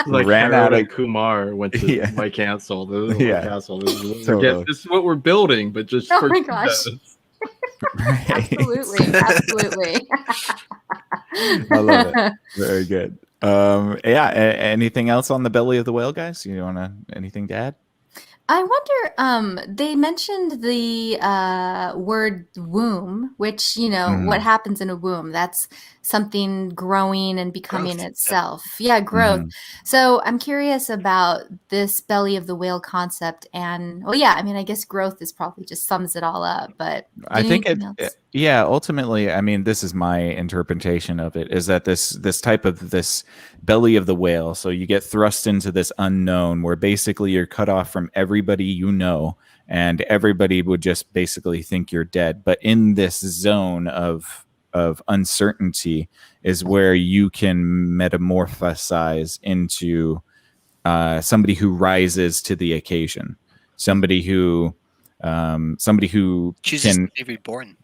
Like ran out of Kumar went to my castle. Castle. This is what we're building, but just for my gosh. Right. Absolutely. I love it. Very good. Anything else on the belly of the whale, guys? You want anything to add? I wonder, they mentioned the word womb, which, what happens in a womb? That's something growing and becoming itself. Yeah, growth. So I'm curious about this belly of the whale concept. And, I guess growth is probably just sums it all up. But I think ultimately, I mean, this is my interpretation of it, is that this type of this belly of the whale, so you get thrust into this unknown where basically you're cut off from everybody you know, and everybody would just basically think you're dead. But in this zone of uncertainty is where you can metamorphosize into somebody who rises to the occasion, somebody who chooses to be reborn.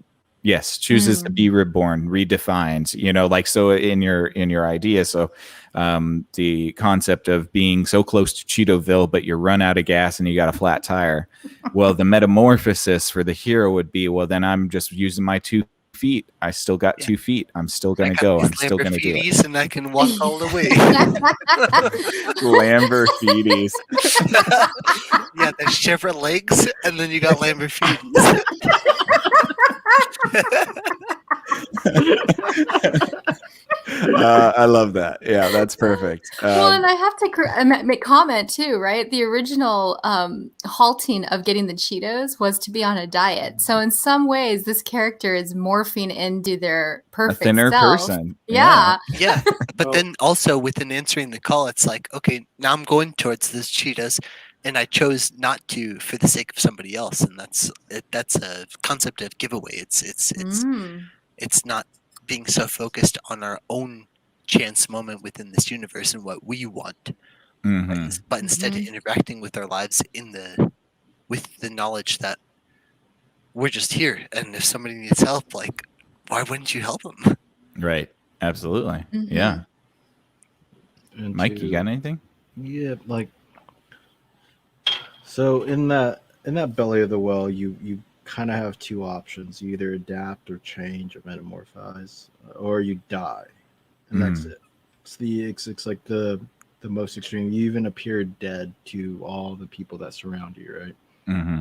Yes, chooses to be reborn, redefined, like, so in your idea. So the concept of being so close to Cheetoville, but you run out of gas and you got a flat tire. Well, the metamorphosis for the hero would be, well, then I'm just using my 2 feet. I still got 2 feet. I'm still going to go. I'm still going to do it. And I can walk all the way. Lamborghinis. Yeah, there's Chevrolet legs, and then you got Lamborghinis. I love that. Yeah, that's perfect. Well, and I have to make comment too, right? The original halting of getting the Cheetos was to be on a diet. So in some ways, this character is morphing into their perfect a thinner self. Person. Yeah. Yeah. But then also within answering the call, it's like, okay, now I'm going towards this Cheetos, and I chose not to for the sake of somebody else, and that's a concept of giveaway. It's not being so focused on our own chance moment within this universe and what we want, Mhm. But instead interacting with our lives with the knowledge that we're just here, and if somebody needs help, like, why wouldn't you help them? Right. Absolutely. Mhm. Yeah. And Mike, you got anything? Yeah, like, so in that belly of the well, you kind of have two options: you either adapt or change or metamorphose, or you die, and that's it. It's like the most extreme. You even appear dead to all the people that surround you, right? Mm-hmm.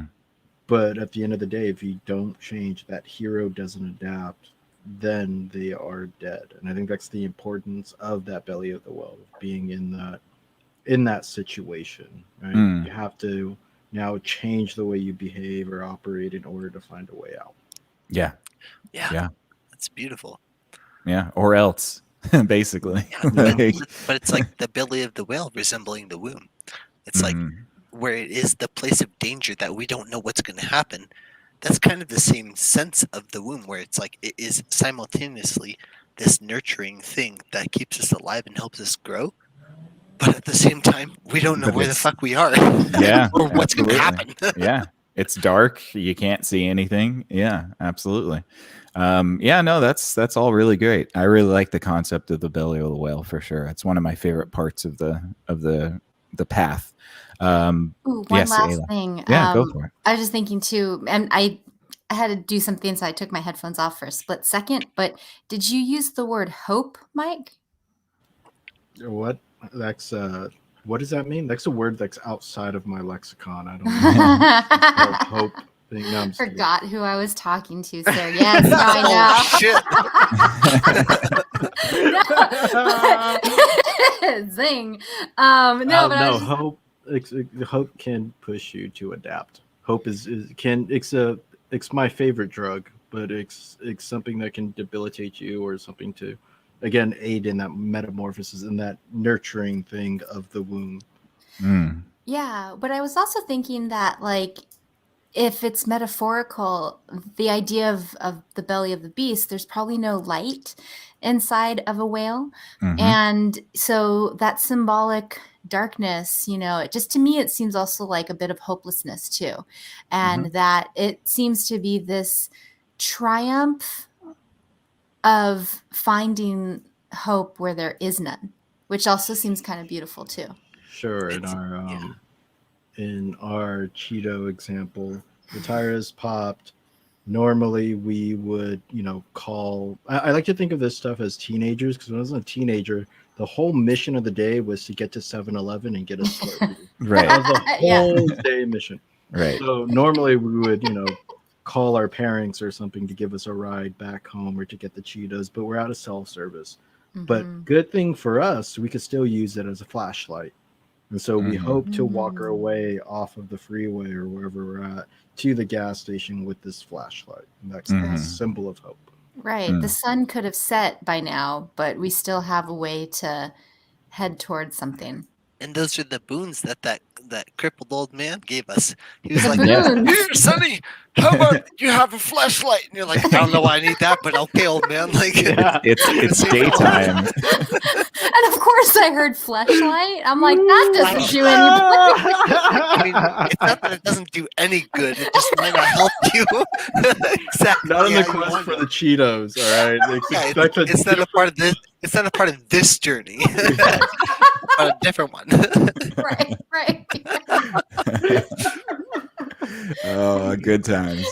But at the end of the day, if you don't change, that hero doesn't adapt, then they are dead. And I think that's the importance of that belly of the well, being in that situation, right? Mm. You have to now change the way you behave or operate in order to find a way out. Yeah. Yeah, Yeah. that's beautiful. Yeah. Or else, basically. Yeah, Like, but it's like the belly of the whale resembling the womb. It's like mhm. where it is the place of danger that we don't know what's going to happen. That's kind of the same sense of the womb, where it's like it is simultaneously this nurturing thing that keeps us alive and helps us grow. But at the same time, we don't know But where the it's- fuck we are. Yeah. or what's going to Absolutely. happen. Yeah. It's dark. You can't see anything. Yeah, absolutely. Yeah, no, that's all really great. I really like the concept of the belly of the whale for sure. It's one of my favorite parts of the path. Ooh, one Yes, last Ayla. thing. Yeah, go for it. I was just thinking too, and I had to do something, so I took my headphones off for a split second. But did you use the word hope, Mike? What? That's what does that mean? That's a word that's outside of my lexicon. I don't know. Hope thing. No, I'm just kidding. Forgot who I was talking to, sir. Yes, no, I know. Shit. Zing. No, But I was just, hope. Hope can push you to adapt. Hope it's my favorite drug, but it's something that can debilitate you or something to, again, aid in that metamorphosis and that nurturing thing of the womb. Mm. yeah, but I was also thinking that, like, if it's metaphorical, the idea of the belly of the beast, there's probably no light inside of a whale. Mhm. And so that symbolic darkness, it just, to me, it seems also like a bit of hopelessness too. And that it seems to be this triumph of finding hope where there is none, which also seems kind of beautiful too. Sure, in our Cheeto example, the tires popped. Normally, we would, call. I like to think of this stuff as teenagers, because when I was a teenager, the whole mission of the day was to get to 7-Eleven and get a Slurpee. Right. That was the Yeah. whole day mission. Right. So normally we would, call our parents or something to give us a ride back home or to get the Cheetos, but we're out of self-service. But good thing for us, we could still use it as a flashlight. And so we hope to walk our way off of the freeway or wherever we're at to the gas station with this flashlight. And that's the symbol of hope. Right. The sun could have set by now, but we still have a way to head towards something. And those are the boons that crippled old man gave us. He was The like, boons. "Here, Sonny, how about you have a flashlight?" And you're like, "I don't know why I need that, but okay, old man." Like, It's daytime. And of course I heard flashlight. I'm like, that doesn't do any I mean, it's not that it doesn't do any good. It just might not help you. Exactly. Not in the how you quest want for it. the Cheetos, all right? Yeah, Expect it's not a part of this. It's not a part of this journey. But a different one. right. Oh, good times.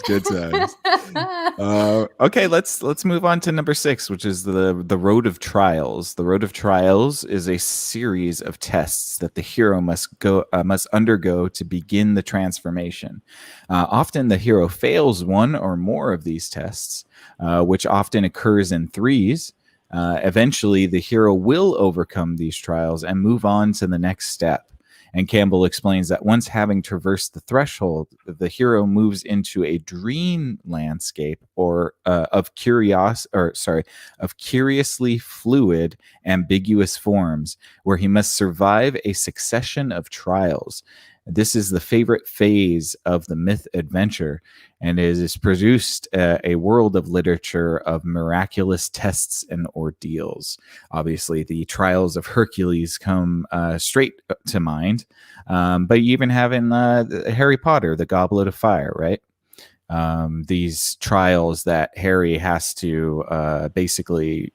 Okay, let's move on to number 6, which is the road of trials. The road of trials is a series of tests that the hero must undergo to begin the transformation. Often the hero fails one or more of these tests, which often occurs in threes. Eventually, the hero will overcome these trials and move on to the next step. And Campbell explains that once having traversed the threshold, the hero moves into a dream landscape of curiously fluid, ambiguous forms, where he must survive a succession of trials. This is the favorite phase of the myth adventure, and it has produced a world of literature of miraculous tests and ordeals. Obviously, the trials of Hercules come straight to mind, but you even have in Harry Potter, the Goblet of Fire, right? These trials that Harry has to basically,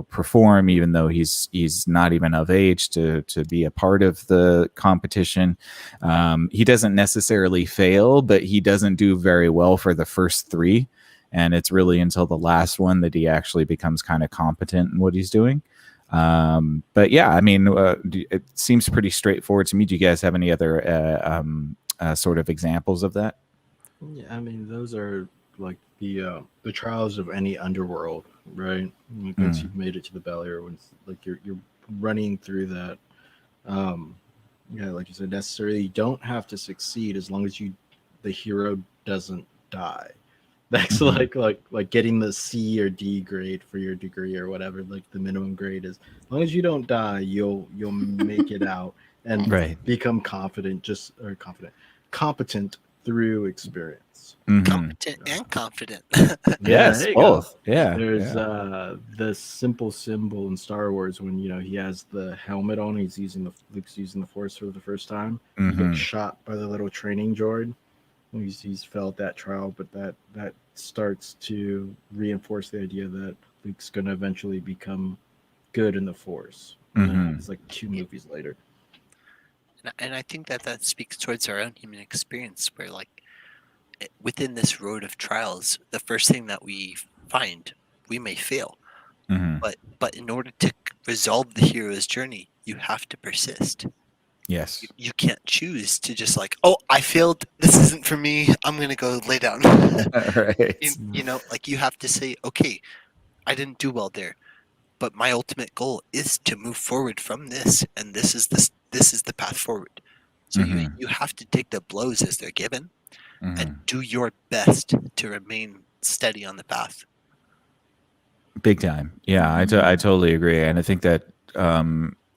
perform, even though he's not even of age to be a part of the competition. He doesn't necessarily fail, but he doesn't do very well for the first three, and it's really until the last one that he actually becomes kind of competent in what he's doing. But yeah, I mean, it seems pretty straightforward to me. Do you guys have any other sort of examples of that? Yeah, I mean, those are like the trials of any underworld, right? Like once you've made it to the belly, or once like you're running through that. Yeah, like you said, necessarily you don't have to succeed as long as the hero doesn't die. That's like getting the C or D grade for your degree or whatever, like the minimum grade is. As long as you don't die, you'll make it out and become competent through experience. Competent and confident. Yes, both. Yeah. There's the simple symbol in Star Wars when he has the helmet on. Luke's using the Force for the first time. He gets shot by the little training droid. He's failed that trial, but that starts to reinforce the idea that Luke's going to eventually become good in the Force. It's like 2 movies later. And I think that speaks towards our own human experience, where like within this road of trials, the first thing that we find, we may fail, but in order to resolve the hero's journey, you have to persist. Yes. You can't choose to just like, oh, I failed. This isn't for me. I'm gonna go lay down. Right. Like you have to say, okay, I didn't do well there, but my ultimate goal is to move forward from this, and this is the path forward. So you have to take the blows as they're given and do your best to remain steady on the path. Big time. Yeah, I totally agree, and I think that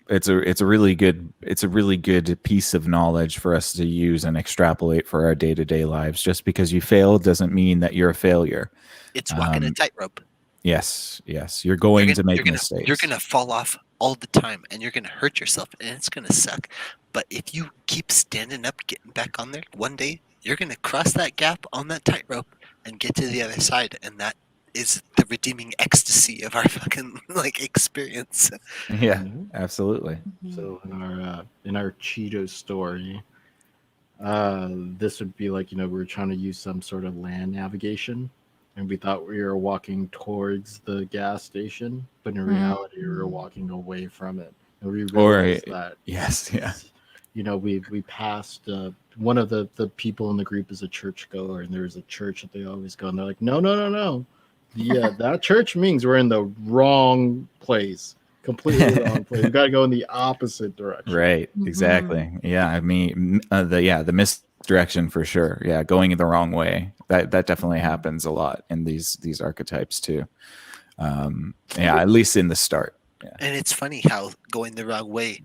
it's a really good piece of knowledge for us to use and extrapolate for our day-to-day lives. Just because you failed doesn't mean that you're a failure. It's walking a tightrope. Yes, you're going to make mistakes. You're gonna fall off all the time, and you're gonna hurt yourself, and it's gonna suck. But if you keep standing up, getting back on there, one day you're gonna cross that gap on that tightrope and get to the other side, and that is the redeeming ecstasy of our fucking like experience. Yeah, absolutely. So in our Cheeto story, this would be like we were trying to use some sort of land navigation, and we thought we were walking towards the gas station, but in reality we were walking away from it, and we realized that we passed one of the people in the group is a churchgoer, and there's a church that they always go, and they're like, no. Yeah, that church means we're in the wrong place. Completely wrong place. We've got to go in the opposite direction. Right, exactly. Yeah, I mean, the misdirection for sure. Yeah, going in the wrong way. That definitely happens a lot in these archetypes too. At least in the start. Yeah. And it's funny how going the wrong way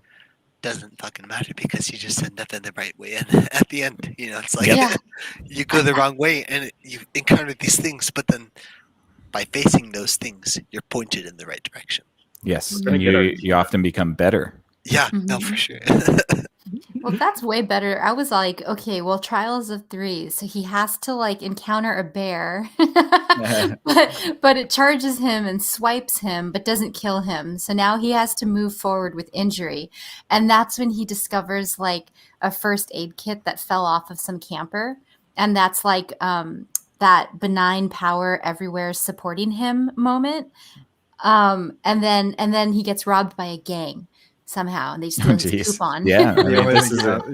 doesn't fucking matter, because you just end up in the right way, and at the end, it's like you go the wrong way and you encounter these things, but then by facing those things, you're pointed in the right direction. Yes, and you often become better. Yeah, no, for sure. Well, that's way better. I was like, okay, well, trials of 3, so he has to like encounter a bear, but it charges him and swipes him, but doesn't kill him. So now he has to move forward with injury, and that's when he discovers like a first aid kit that fell off of some camper, and that's like that benign power everywhere supporting him moment. And then he gets robbed by a gang somehow, and they steal his coupon. Yeah, I mean,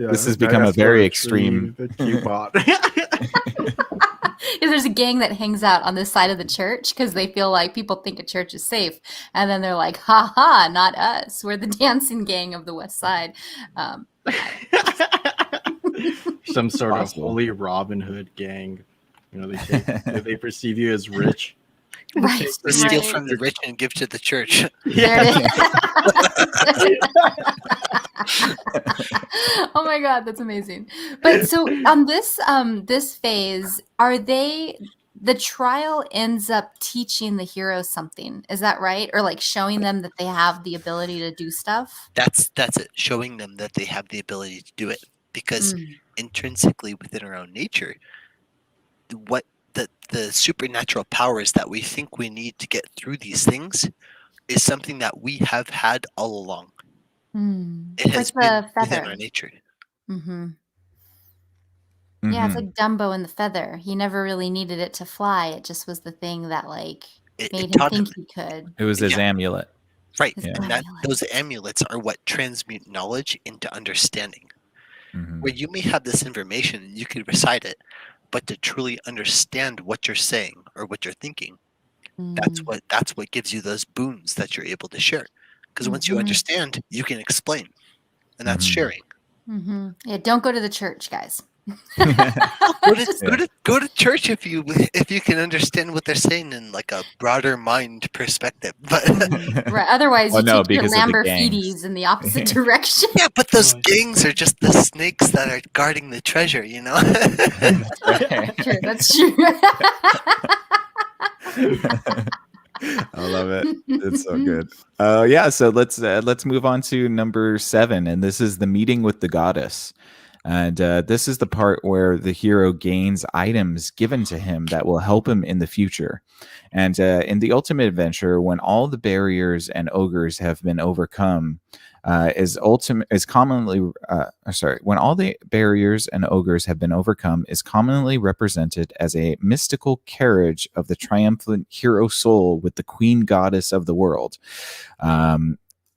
this has become a very extreme coupon. There's a gang that hangs out on this side of the church because they feel like people think a church is safe, and then they're like, "Ha ha, not us. We're the dancing gang of the West Side." Some sort of holy Robin Hood gang. They perceive you as rich, Right, Okay, Steal right. from the rich and give to the church. There it is. Oh my god, that's amazing. But so on this phase, are they the trial ends up teaching the hero something? Is that right? Or like showing them that they have the ability to do stuff? That's it. Showing them that they have the ability to do it, because Mm. intrinsically within our own nature, what the supernatural powers that we think we need to get through these things is something that we have had all along. Mm. It It's has like been the within feather. our nature. Mm-hmm. Yeah, it's like Dumbo and the feather. He never really needed it to fly. It just was the thing that like It made him taught him. think he could. It was his Yeah. amulet. Right. His Yeah. And that amulet. those amulets are what transmute knowledge into understanding. Mhm. Where you may have this information and you could recite it, but to truly understand what you're saying or what you're thinking, that's Mm. what gives you those boons that you're able to share. Because once you Mhm. understand, you can explain, and that's Mhm. sharing. Mm-hmm. Yeah, don't go to the church, guys. Go Yeah. to church if you can understand what they're saying in like a broader mind perspective. But Right. Otherwise, Well, you no, take your because of the gangs. Lamborghinis in the opposite direction. yeah, but those Right. gangs are just the snakes that are guarding the treasure, you know. That's right. True. That's true. I love it. It's so good. Yeah, so let's move on to number 7, and this is the meeting with the goddess. And this is the part where the hero gains items given to him that will help him in the future. And in the ultimate adventure, when all the barriers and ogres have been overcome, when all the barriers and ogres have been overcome, is commonly represented as a mystical carriage of the triumphant hero soul with the queen goddess of the world.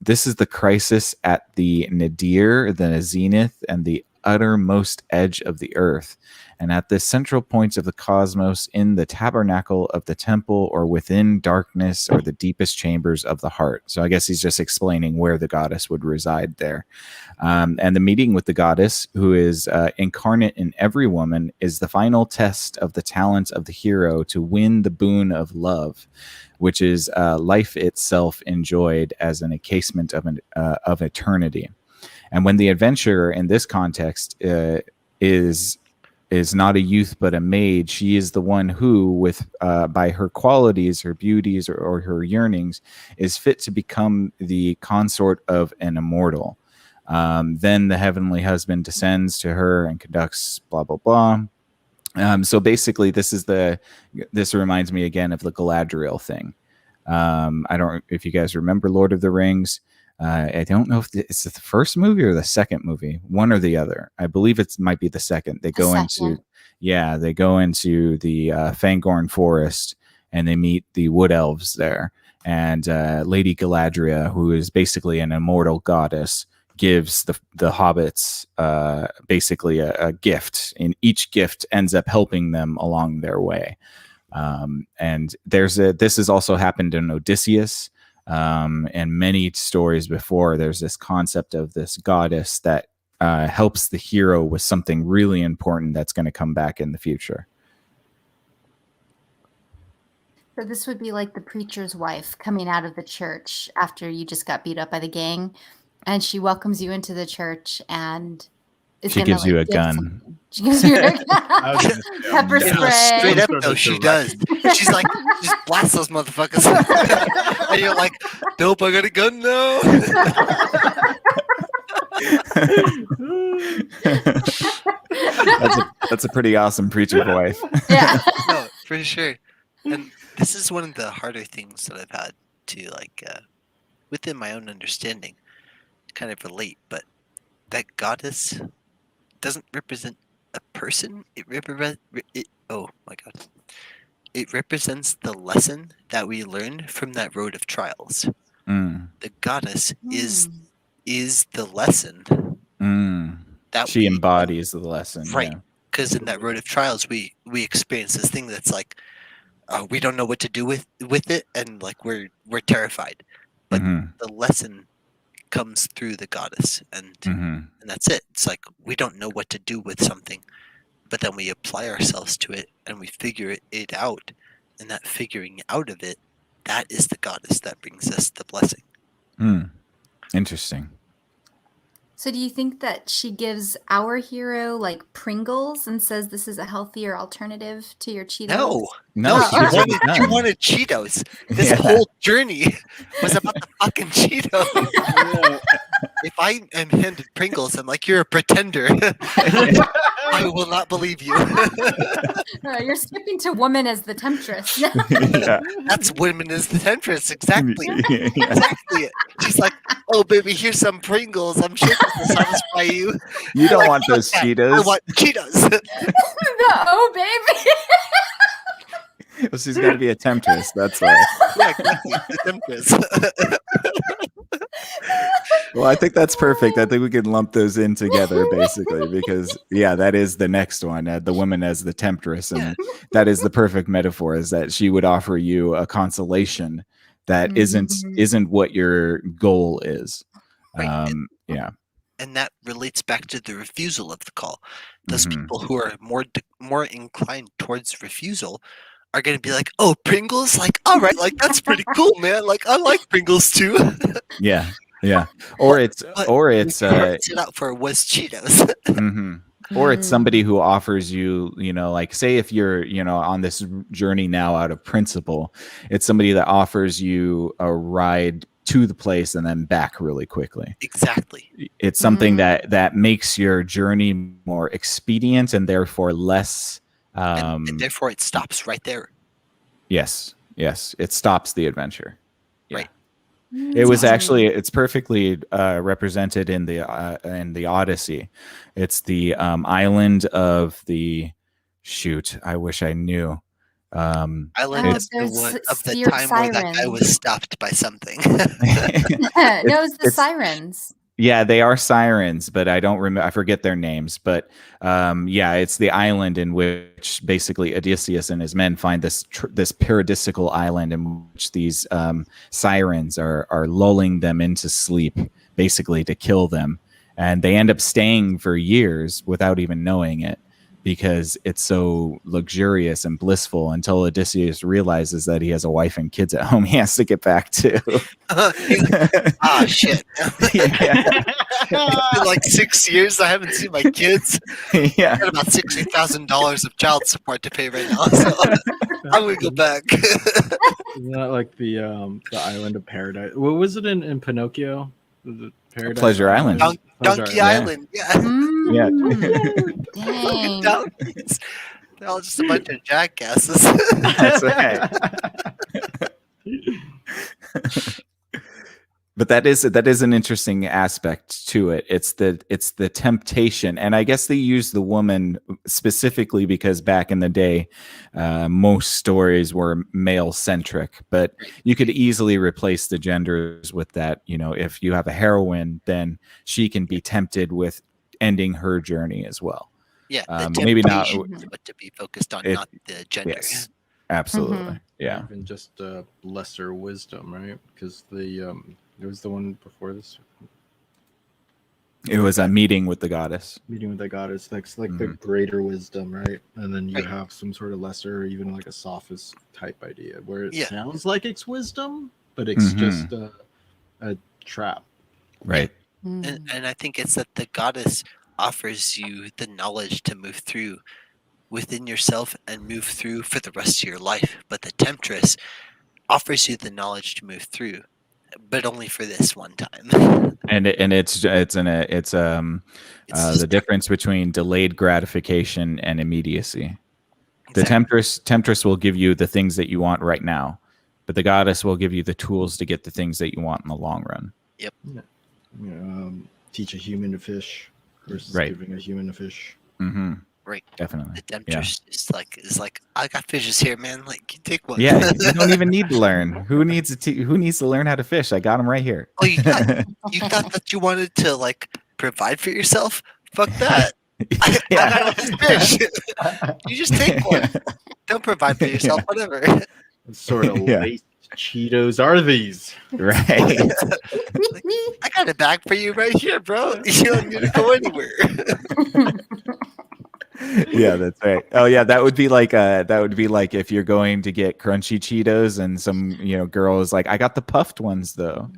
This is the crisis at the nadir, the zenith, and the uttermost edge of the earth, and at the central points of the cosmos, in the tabernacle of the temple, or within darkness or the deepest chambers of the heart. So I guess he's just explaining where the goddess would reside there. And the meeting with the goddess, who is incarnate in every woman, is the final test of the talent of the hero to win the boon of love, which is life itself enjoyed as an encasement of eternity. And when the adventurer in this context is not a youth but a maid, she is the one who, with by her qualities, her beauties, or her yearnings, is fit to become the consort of an immortal. Then the heavenly husband descends to her and conducts blah blah blah. So basically, this reminds me again of the Galadriel thing. I don't if you guys remember Lord of the Rings. I don't know if it's the first movie or the second movie, one or the other. I believe it might be the second. They go into the Fangorn forest, and they meet the wood elves there. And Lady Galadriel, who is basically an immortal goddess, gives the hobbits basically a gift, and each gift ends up helping them along their way. And this has also happened in Odysseus. And many stories before, there's this concept of this goddess that helps the hero with something really important that's going to come back in the future. So this would be like the preacher's wife coming out of the church after you just got beat up by the gang, and she welcomes you into the church and she gives you a gun. Something. She gives you a gun. Pepper You know, spray. straight up though, she does. She's like, just blast those motherfuckers. And you're like, nope, I got a gun now. That's a pretty awesome preacher wife. Yeah. No, for sure. And this is one of the harder things that I've had to within my own understanding, kind of relate. But that goddess doesn't represent a person. It represents the lesson that we learn from that road of trials. The goddess is the lesson that she embodies the lesson, right? Because in that road of trials, we experience this thing that's like we don't know what to do with it, and like we're terrified. But the lesson comes through the goddess, and that's it. It's like we don't know what to do with something, but then we apply ourselves to it and we figure it out and that figuring out of it, that is the goddess that brings us the blessing. Interesting. So do you think that she gives our hero like Pringles and says this is a healthier alternative to your Cheetos? No, she wanted Cheetos. This whole journey was about the fucking Cheetos. If I am handed Pringles, I'm like, you're a pretender. I will not believe you. You're skipping to woman as the temptress. That's women as the temptress. Exactly. Exactly. She's like, oh, baby, here's some Pringles. I'm sure this will satisfy you. You don't want those Cheetos. I want Cheetos. Oh, baby. Well, she's got to be a temptress. That's why. Yeah, exactly. The temptress. Well, I think that's perfect. I think we can lump those in together, basically, because that is the next one, the woman as the temptress, and that is the perfect metaphor. Is that she would offer you a consolation that isn't what your goal is. Right. And that relates back to the refusal of the call. Those people who are more inclined towards refusal are going to be like, oh, Pringles? Like, all right, like, that's pretty cool, man. Like, I like Pringles too. Yeah. Or it's it out for was Cheetos. Or it's somebody who offers you, like, say if you're, on this journey now out of principle, it's somebody that offers you a ride to the place and then back really quickly. Exactly. It's something that makes your journey more expedient and therefore less and therefore it stops right there. Yes, it stops the adventure. Right. It was actually, it's perfectly represented in the Odyssey. It's the island of the I wish I knew. Island of the time where that guy was stopped by something. No, it's the sirens. Yeah, they are sirens, but I don't remember. I forget their names. But it's the island in which basically Odysseus and his men find this paradisical island in which these sirens are lulling them into sleep, basically to kill them, and they end up staying for years without even knowing it, because it's so luxurious and blissful until Odysseus realizes that he has a wife and kids at home he has to get back to. Shit. It's been like 6 years. I haven't seen my kids. Yeah. I got about $60,000 of child support to pay right now, so I'm going to go back. Isn't that like the island of paradise? What was it in Pinocchio? The Paradise Pleasure Island. Donkey Island. Yeah. Dang. Donkeys. They're all just a bunch of jackasses. That's right. But that is an interesting aspect to it. It's the temptation, and I guess they use the woman specifically because back in the day, most stories were male centric. But you could easily replace the genders with that. If you have a heroine, then she can be tempted with ending her journey as well. Yeah, maybe not, but to be focused on not the gender. Yes, absolutely. Yeah, even just lesser wisdom, right? Because it was the one before this. It was a meeting with the goddess. Meeting with the goddess, that's like the greater wisdom, right? And then you have some sort of lesser, even like a sophist type idea, where it sounds like it's wisdom, but it's just a trap. Right. And I think it's that the goddess offers you the knowledge to move through within yourself and move through for the rest of your life. But the temptress offers you the knowledge to move through, but only for this one time. And it's the difference between delayed gratification and immediacy. Exactly. The temptress will give you the things that you want right now, but the goddess will give you the tools to get the things that you want in the long run. Yep. Teach a human to fish versus giving a human a fish. Mm-hmm. Right. Definitely. The temptress is like, I got fishes here, man. Like, you take one. Yeah, you don't even need to learn. Who needs to learn how to fish? I got them right here. Oh, you thought that you wanted to like provide for yourself? Fuck that. I got a fish. You just take one. Don't provide for yourself. Whatever. What sort of laced Cheetos are these? Right. Like, I got a bag for you right here, bro. You don't need to go anywhere. Yeah, that's right. Oh yeah, that would be like if you're going to get crunchy Cheetos and some girl is like, I got the puffed ones though.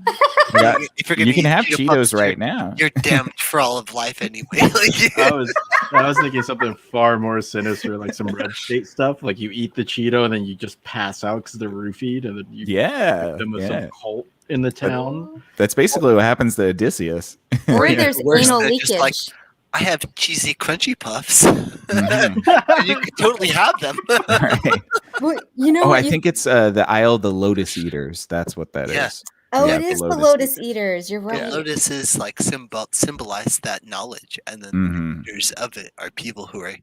If you're gonna You can eat have Cheeto Cheetos Puffs, right now. you're damned for all of life anyway. Like, I was thinking something far more sinister, like some red state stuff. Like you eat the Cheeto and then you just pass out because they're roofied, and then you get them with some cult in the town. That's basically what happens to Odysseus. Or there's worse, anal they're leakage. just like, I have cheesy crunchy puffs. Mhm. And you could totally have them. Right. Well, I think it's the Isle of the Lotus Eaters. That's what that is. Yeah. Oh, Yeah, it the is the Lotus Lotus Eaters. You're The right. lotuses like symbolize that knowledge, and then Mhm. the eaters of it are people who are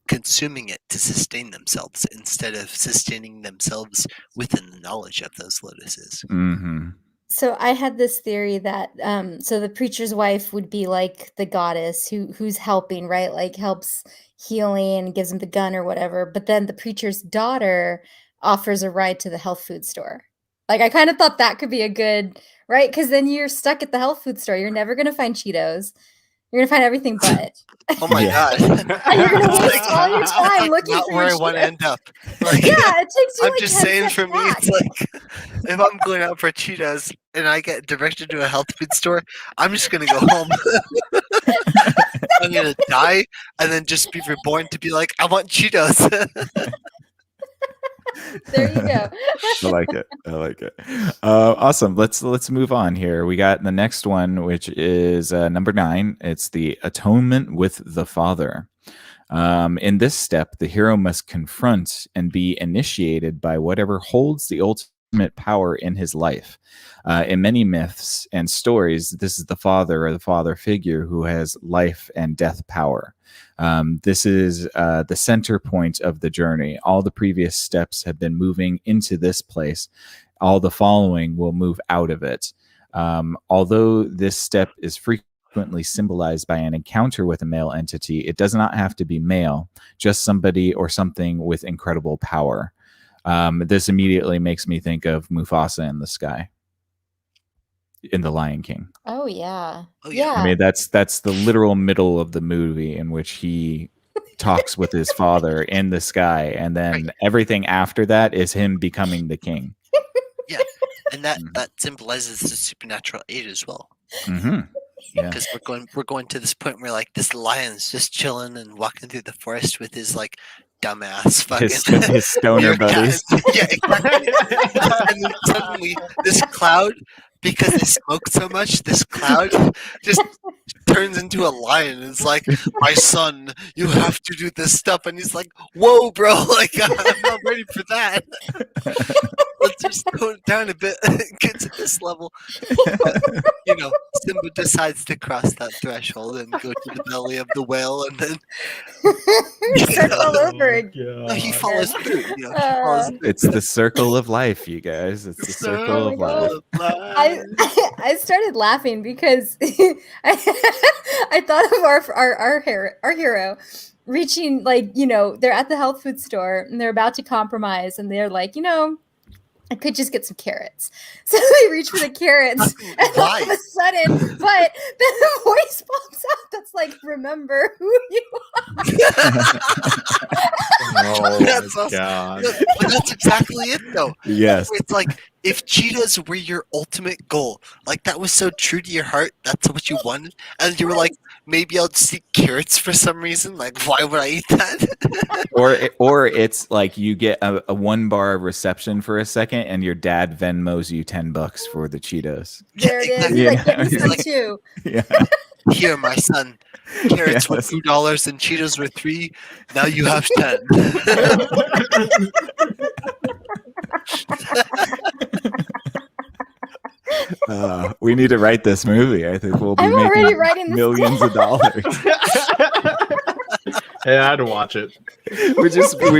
consuming it to sustain themselves instead of sustaining themselves within the knowledge of those lotuses. Mhm. So I had this theory that so the preacher's wife would be like the goddess who's helping, right? Like helps healing, gives him the gun or whatever. But then the preacher's daughter offers a ride to the health food store. Like I kind of thought that could be a good, right? Because then you're stuck at the health food store. You're never gonna find Cheetos. You're gonna find everything but. Oh my Yeah. god! And you're gonna waste Like, all your time like, looking not for where your I want to Cheetos. end up. Like, Yeah, it takes you I'm like just 10 saying, steps for me, back. it's like if I'm going out for Cheetos and I get directed to a health food store, I'm just gonna go home. I'm gonna die and then just be reborn to be like, I want Cheetos. There you go. I like it. I like it. Awesome. Let's move on here. We got the next one, which is number 9. It's the atonement with the Father. In this step, the hero must confront and be initiated by whatever holds the ultimate power in his life. In many myths and stories, this is the father or the father figure who has life and death power. This is the center point of the journey. All the previous steps have been moving into this place. All the following will move out of it. Although this step is frequently symbolized by an encounter with a male entity, it does not have to be male, just somebody or something with incredible power. This immediately makes me think of Mufasa in the sky in The Lion King. Oh yeah. Oh, yeah. I mean, that's the literal middle of the movie in which he talks with his father in the sky, and then everything after that is him becoming the king. Yeah, and that symbolizes the supernatural aid as well. Mm-hmm. Yeah. Because we're going to this point where like this lion's just chilling and walking through the forest with his like dumbass fucking His stoner buddies. Yeah, exactly. And then suddenly this cloud, because they smoke so much, this cloud just turns into a lion. It's like, my son, you have to do this stuff, and he's like, whoa, bro, like I'm not ready for that. Let's just tone it down a bit and get to this level. But, Simba decides to cross that threshold and go to the belly of the whale, and then Start all over again. he follows through. He follows through. It's the circle of life, you guys. It's the circle of life. I started laughing because I thought of our hero reaching, like, they're at the health food store and they're about to compromise, and they're like, I could just get some carrots. So they reach for the carrots, and all of a sudden, but then a voice pops out that's like, remember who you are. Oh That's my awesome. god. But that's exactly it, though. Yes. It's like, if Cheetos were your ultimate goal, like that was so true to your heart, that's what you wanted, and you were like, maybe I'll just eat carrots for some reason. Like, why would I eat that? or it's like you get a 1 bar of reception for a second, and your dad Venmos you $10 for the Cheetos. There it is. Yeah. Like, get me some Like- too. Yeah. Here, my son, carrots were Yes. $2 and Cheetos were $3. Now you have 10. We need to write this movie. I think we'll be I'm already making writing this millions of dollars. Hey, I had to watch it. we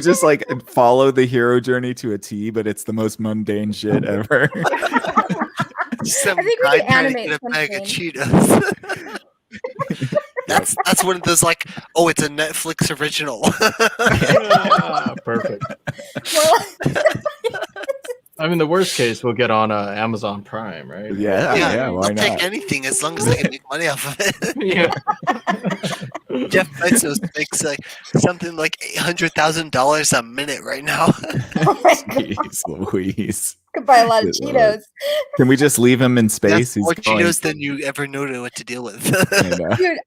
just like follow the hero journey to a T, but it's the most mundane shit ever. Some I think we guy could trying to animate get a bag of something. Cheetos. That's one of those like, oh, it's a Netflix original. Perfect. Well, I mean, the worst case, we'll get on Amazon Prime, right? Yeah, why I'll not? take anything as long as I can make money off of it. Yeah. Jeff Bezos makes like something like $800,000 a minute right now. Oh my God. Jeez Louise. Could buy a lot of Good Lord. Cheetos. Can we just leave him in space? That's more going- Cheetos than you ever know what to deal with. I know. Dude,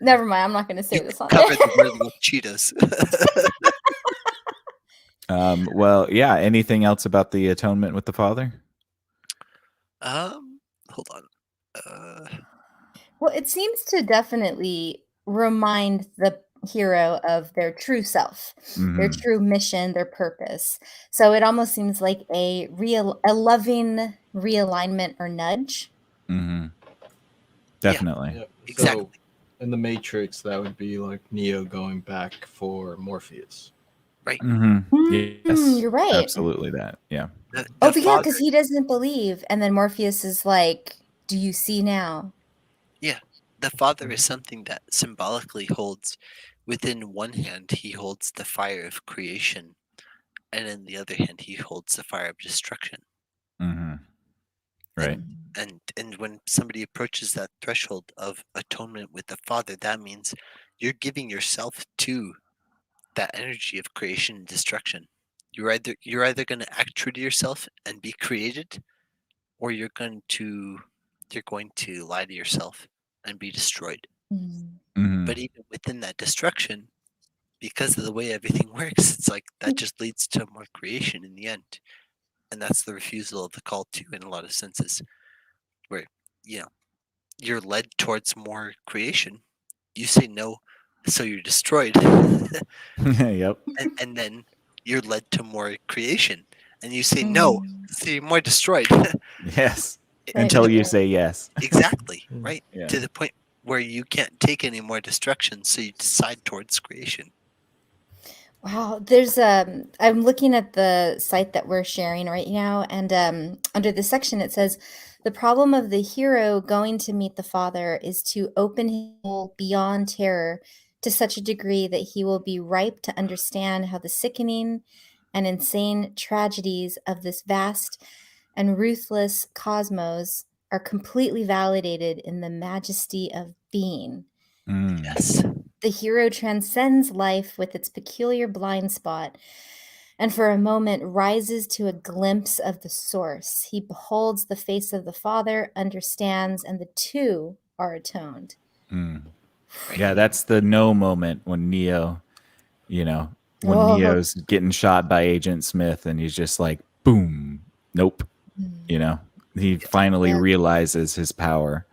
never mind. I'm not going to say You this on there. covered the word with Cheetos. Well, yeah. Anything else about the atonement with the Father? Hold on. Well, it seems to definitely remind the hero of their true self, their Mhm. true mission, their purpose. So it almost seems like a loving realignment or nudge. Mhm. Definitely. Yep. Exactly. So in the Matrix, that would be like Neo going back for Morpheus. Mhm. Yes. You're right. Absolutely that. Yeah. The Oh, but yeah, father, because he doesn't believe, and then Morpheus is like, "Do you see now?" the father is something that symbolically holds, within one hand, he holds the fire of creation, and in the other hand, he holds the fire of destruction. Mhm. Right. And when somebody approaches that threshold of atonement with the father, that means you're giving yourself to that energy of creation and destruction. You're either going to act true to yourself and be created, or you're going to lie to yourself and be destroyed. Mhm. But even within that destruction, because of the way everything works, it's like that just leads to more creation in the end. And that's the refusal of the call to, in a lot of senses, where you're led towards more creation. You say no, so you're destroyed. Yep. and then you're led to more creation. And you say no, so you're more destroyed. Yes. Right. Until you say yes. Exactly, right? Yeah. To the point where you can't take any more destruction, so you decide towards creation. Wow, there's I'm looking at the site that we're sharing right now, and under the section it says the problem of the hero going to meet the father is to open his soul beyond terror to such a degree that he will be ripe to understand how the sickening and insane tragedies of this vast and ruthless cosmos are completely validated in the majesty of being. Mm. Yes. The hero transcends life with its peculiar blind spot, and for a moment rises to a glimpse of the source. He beholds the face of the Father, understands, and the two are atoned. Mm. Right. Yeah, that's the no moment when Neo, when Oh. Neo's getting shot by Agent Smith and he's just like, boom, nope. He finally Yeah. realizes his power.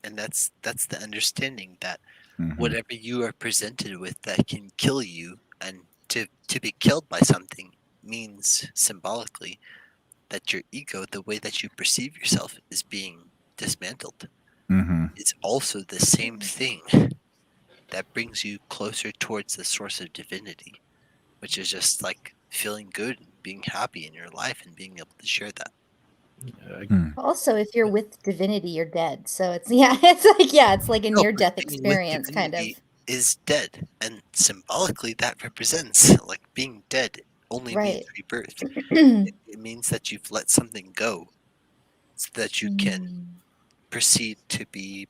And that's the understanding that Mhm. whatever you are presented with that can kill you, and to be killed by something means symbolically that your ego, the way that you perceive yourself, is being dismantled. Mhm. It's also the same thing that brings you closer towards the source of divinity, which is just like feeling good and being happy in your life and being able to share that. Also, if you're with divinity, you're dead. So it's like a No, near-death but being with experience, kind of. divinity is dead, and symbolically that represents like being dead only Right. means rebirth. It means that you've let something go so that you can proceed to be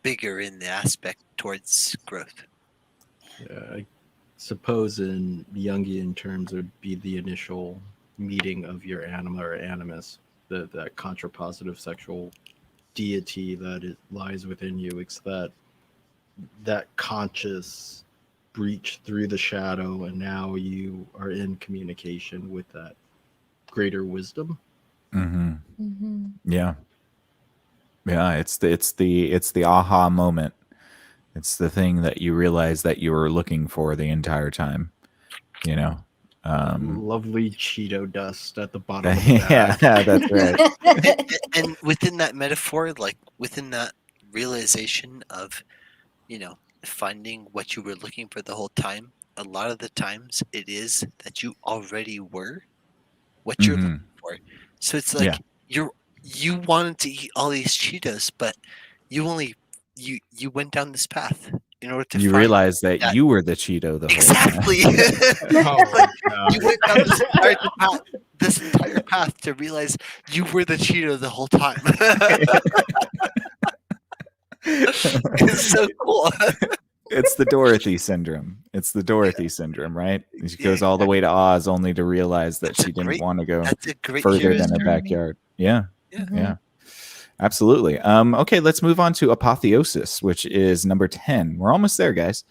bigger in the aspect towards growth. I suppose in Jungian terms, it would be the initial meeting of your anima or animus, that contrapositive sexual deity that it lies within you. It's that conscious breach through the shadow, and now you are in communication with that greater wisdom. Mm-hmm. Yeah. It's the aha moment. It's the thing that you realize that you were looking for the entire time. Lovely Cheeto dust at the bottom of the Yeah, bag. that's right. And within that metaphor, like within that realization of, finding what you were looking for the whole time, a lot of the times it is that you already were what you're looking for. So it's like you wanted to eat all these Cheetos, but you went down this path in order to You find realize that you were the Cheeto the whole time. exactly. Oh my God. You went down this entire path to realize you were the Cheeto the whole time. It's so cool. It's the Dorothy syndrome. It's the Dorothy syndrome, right? She Yeah, goes all the way to Oz only to realize that That's a she didn't great. want to go That's a great further hero's than a journey. backyard. Yeah. Yeah. Yeah. Absolutely. Okay, let's move on to apotheosis, which is number 10. We're almost there, guys.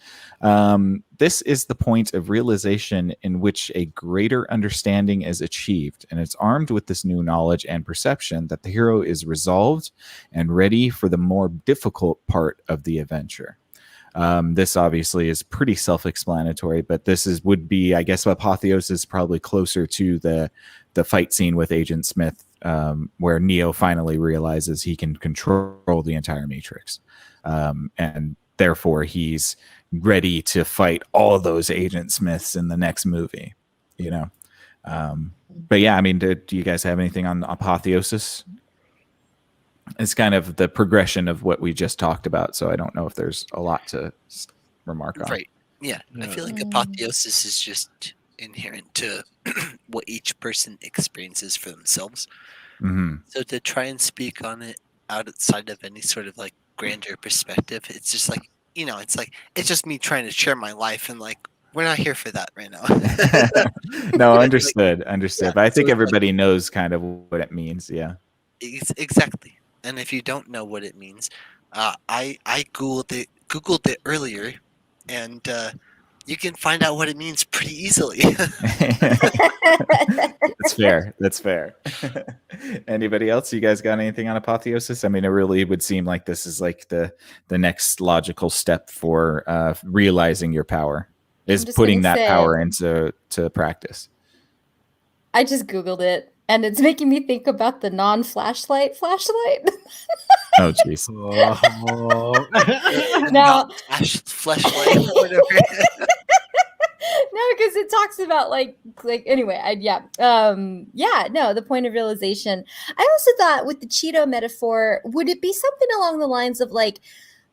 This is the point of realization in which a greater understanding is achieved, and it's armed with this new knowledge and perception that the hero is resolved and ready for the more difficult part of the adventure. This obviously is pretty self-explanatory, but would be, I guess, apotheosis probably closer to the fight scene with Agent Smith, where Neo finally realizes he can control the entire Matrix, and therefore he's ready to fight all those Agent Smiths in the next movie. You know, but yeah, I mean, do you guys have anything on apotheosis? It's kind of the progression of what we just talked about, so I don't know if there's a lot to remark on. Right. Yeah. I feel like apotheosis is just inherent to what each person experiences for themselves. So to try and speak on it outside of any sort of like grandeur perspective, it's just like, it's just me trying to share my life, and like we're not here for that right now. No, understood. Yeah, But I think so everybody knows kind of what it means. Yeah. exactly. And if you don't know what it means, I googled it earlier, and you can find out what it means pretty easily. That's fair. Anybody else? You guys got anything on apotheosis? I mean, it really would seem like this is like the next logical step for realizing your power, is putting that power into practice. I just Googled it, and it's making me think about the non-flashlight flashlight. Oh, jeez. No. Flashlight or whatever. No, because it talks about like anyway, the point of realization. I also thought with the Cheeto metaphor, would it be something along the lines of like,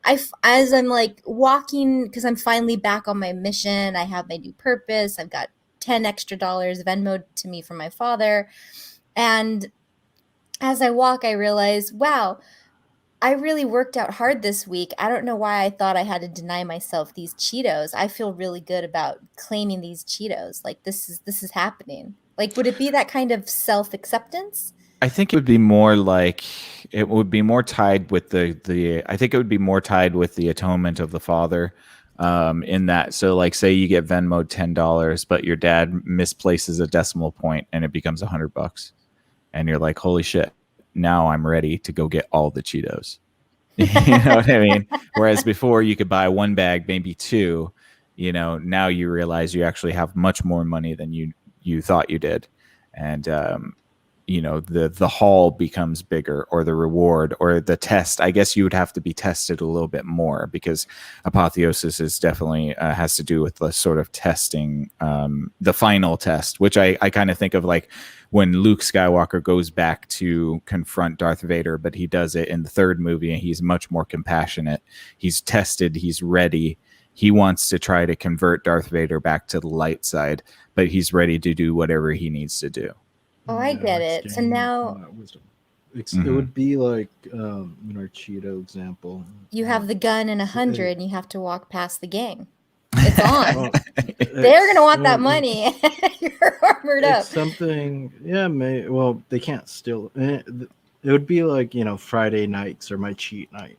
as I'm like walking, because I'm finally back on my mission, I have my new purpose, I've got $10 extra Venmoed to me from my father, and as I walk, I realize, wow, I really worked out hard this week. I don't know why I thought I had to deny myself these Cheetos. I feel really good about claiming these Cheetos. Like this is happening. Like, would it be that kind of self-acceptance? I think it would be more like, it would be more tied with I think it would be more tied with the atonement of the father, in that. So like, say you get Venmoed $10, but your dad misplaces a decimal point and it becomes $100, and you're like, holy shit, now I'm ready to go get all the Cheetos. You know what I mean? Whereas before you could buy one bag, maybe two, now you realize you actually have much more money than you thought you did. And, the haul becomes bigger, or the reward, or the test. I guess you would have to be tested a little bit more, because apotheosis is definitely has to do with the sort of testing, the final test, which I kind of think of like when Luke Skywalker goes back to confront Darth Vader, but he does it in the third movie and he's much more compassionate. He's tested, he's ready. He wants to try to convert Darth Vader back to the light side, but he's ready to do whatever he needs to do. Oh, I get it. So now it would be like in our Cheeto example. You have the gun and 100, and you have to walk past the gang. It's on. They're gonna want that money. You're armored up. Something, yeah. Well, they can't steal. It would be like Friday nights are my cheat night.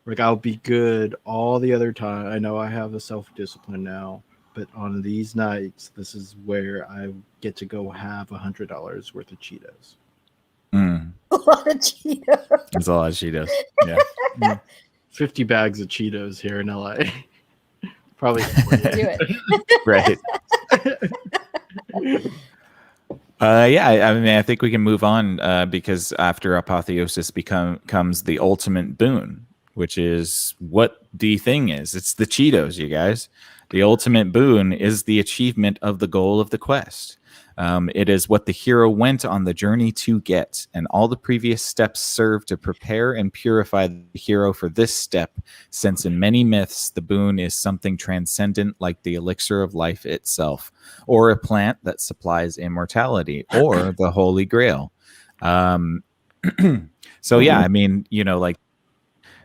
Like I'll be good all the other time. I know I have a self-discipline now, but on these nights, this is where I get to go have $100 worth of Cheetos. A lot of Cheetos. That's a lot of Cheetos. Yeah. 50 bags of Cheetos here in LA. Probably. Do it. Right. I mean, I think we can move on, because after apotheosis comes the ultimate boon, which is what the thing is. It's the Cheetos, you guys. The ultimate boon is the achievement of the goal of the quest. It is what the hero went on the journey to get, and all the previous steps serve to prepare and purify the hero for this step, since in many myths, the boon is something transcendent like the elixir of life itself, or a plant that supplies immortality, or the Holy Grail. So yeah, I mean, like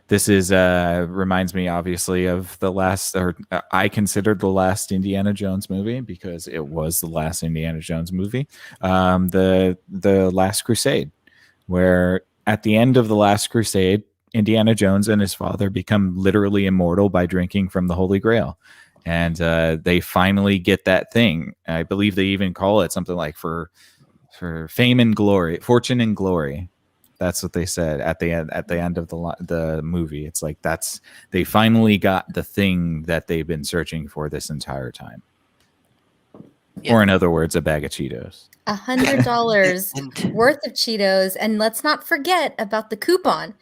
This is reminds me obviously of the last, or I considered the last Indiana Jones movie because it was the last Indiana Jones movie, the Last Crusade, where at the end of the Last Crusade, Indiana Jones and his father become literally immortal by drinking from the Holy Grail, and they finally get that thing. I believe they even call it something like for fame and glory, fortune and glory. That's what they said at the end of the movie. It's like they finally got the thing that they've been searching for this entire time. Yeah. Or in other words, a bag of Cheetos. $100 worth of Cheetos, and let's not forget about the coupon.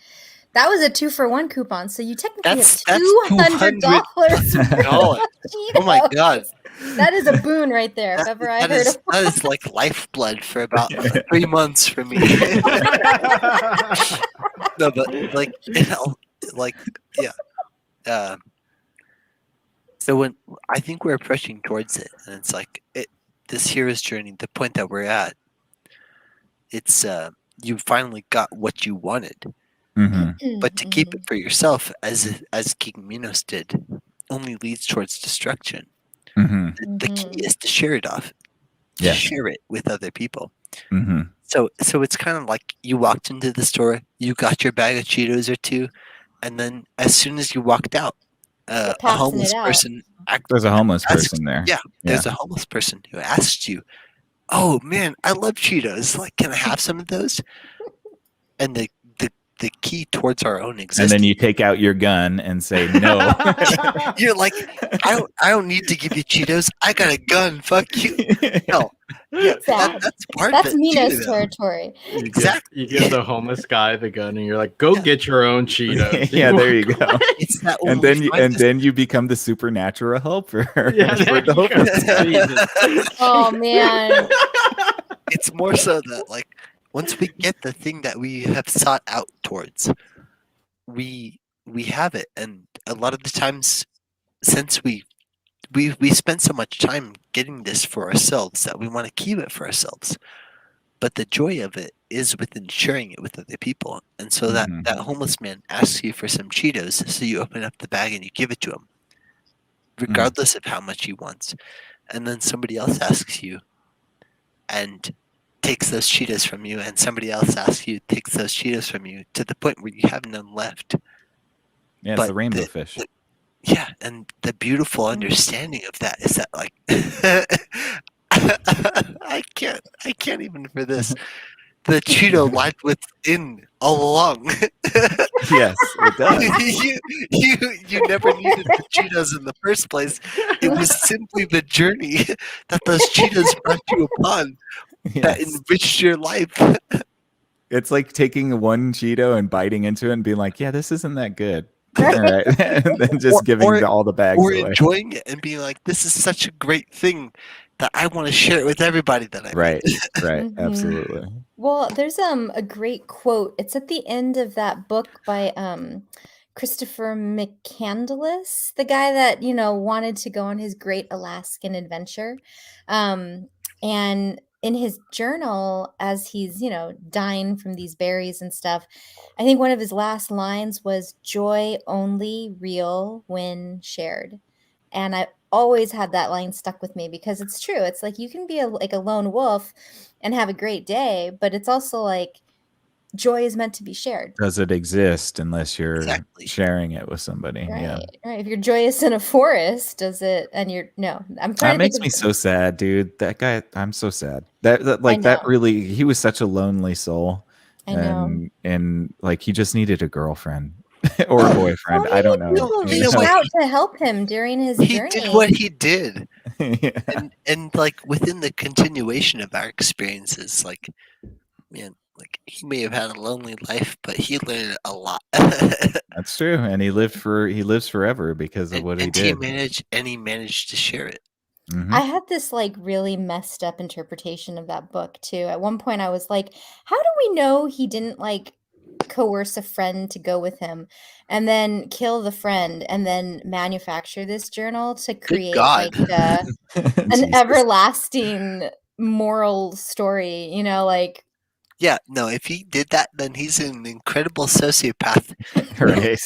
That was a 2-for-1 coupon, so you technically have $200. Oh my god! That is a boon right there. If ever I heard of that is like lifeblood for about 3 months for me. No, but like yeah. So when I think we're approaching towards it, and it's like this hero's journey, the point that we're at, it's you finally got what you wanted, but to keep it for yourself, as King Minos did, only leads towards destruction. The key is to share it off, to share it with other people. So it's kind of like you walked into the store, you got your bag of Cheetos or two, and then as soon as you walked out, a homeless person. There's a homeless person there. Yeah, there's a homeless person who asked you, "Oh man, I love Cheetos. Like, can I have some of those?" And the key towards our own existence. And then you take out your gun and say no. You're like, I don't need to give you Cheetos. I got a gun. Fuck you. No. Yeah, that's part of it. That's Minos territory. Exactly. You give the homeless guy the gun, and you're like, "Go get your own Cheetos." Yeah, there you go. It's that then you become the supernatural helper. Yeah, oh man. It's more so that like once we get the thing that we have sought out towards, we have it, and a lot of the times, since we spend so much time getting this for ourselves that we want to keep it for ourselves. But the joy of it is within sharing it with other people. And so that homeless man asks you for some Cheetos, so you open up the bag and you give it to him, regardless of how much he wants. And then somebody else asks you and takes those Cheetos from you, and somebody else asks you, takes those Cheetos from you, to the point where you have none left. Yeah, it's the rainbow fish. Yeah, and the beautiful understanding of that is that, like, I can't even for this. The Cheeto lied within all along. Yes, it does. You never needed the Cheetos in the first place. It was simply the journey that those Cheetos brought you upon that enriched your life. It's like taking one Cheeto and biting into it and being like, "Yeah, this isn't that good." All right. And then just giving all the bags or away. Enjoying it and being like, "This is such a great thing that I want to share it with everybody that I Right, absolutely. Well, there's a great quote. It's at the end of that book by Christopher McCandless, the guy that wanted to go on his great Alaskan adventure, and in his journal, as he's dying from these berries and stuff, I think one of his last lines was, "Joy only real when shared," and I always had that line stuck with me because it's true. It's like you can be like a lone wolf and have a great day, but it's also like joy is meant to be shared. Does it exist unless you're sharing it with somebody? Right, yeah. Right. If you're joyous in a forest, does it? And I'm trying. That makes me so sad, dude. That guy, I'm so sad. That really, he was such a lonely soul. I know. And like he just needed a girlfriend. Or a boyfriend. I don't know. People reached out to help him during his journey. He did what he did. and like within the continuation of our experiences, like, man, like he may have had a lonely life, but he learned a lot. That's true. And he lives forever because of what he did. He managed to share it. Mm-hmm. I had this like really messed up interpretation of that book too. At one point I was like, how do we know he didn't like coerce a friend to go with him and then kill the friend and then manufacture this journal to create like an everlasting moral story, like Yeah, no, if he did that, then he's an incredible sociopath, Right.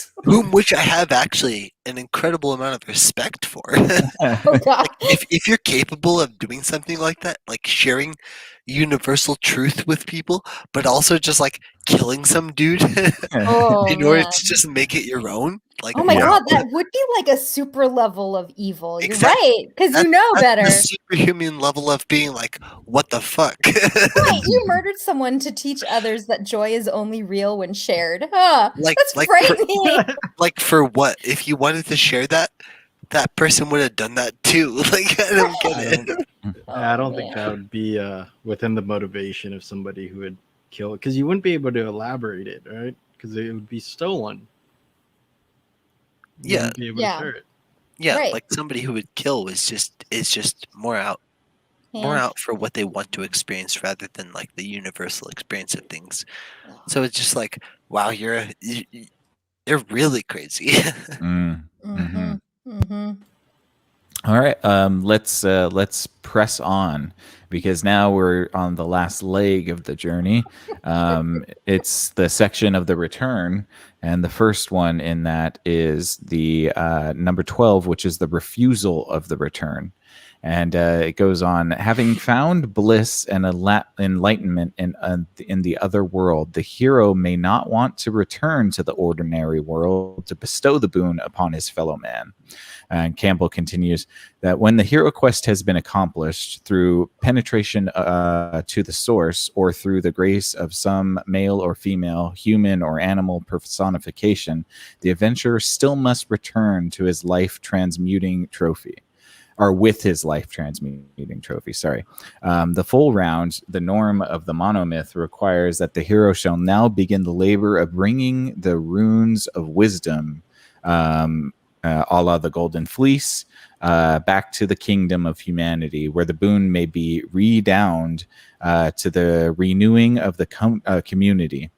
which I have actually an incredible amount of respect for. Oh god. if you're capable of doing something like that, like sharing universal truth with people, but also just like killing some dude Oh in order man. to just make it your own, like Oh my Yeah. god, that would be like a super level of evil. You're Exactly. right, because you know That's better. the superhuman level of being like, what the fuck? Right, you murdered someone to teach others that joy is only real when shared. Huh, Like- that's like for- frightening. Like for what? If you wanted to share that, that person would have done that too. Like I don't get it. I Oh, don't think that man. would be within the motivation of somebody who would kill, because you wouldn't be able to elaborate it, right? Because it would be stolen. You Yeah. wouldn't be able Yeah. to share it. Yeah, Right. like somebody who would kill is just more out Yeah. for what they want to experience rather than like the universal experience of things. So it's just like, wow, you're really crazy. Mm. Mm-hmm. Mm-hmm. All right, let's press on because now we're on the last leg of the journey. It's the section of the return, and the first one in that is the number 12, which is the refusal of the return. And it goes on, having found bliss and enlightenment in the other world, the hero may not want to return to the ordinary world to bestow the boon upon his fellow man. And Campbell continues that when the hero quest has been accomplished through penetration to the source or through the grace of some male or female, human or animal personification, the adventurer still must return to his life transmuting trophy. Or with his life transmuting trophy, sorry. The full round, the norm of the monomyth, requires that the hero shall now begin the labor of bringing the runes of wisdom, a la the Golden Fleece, back to the kingdom of humanity, where the boon may be redound to the renewing of the community.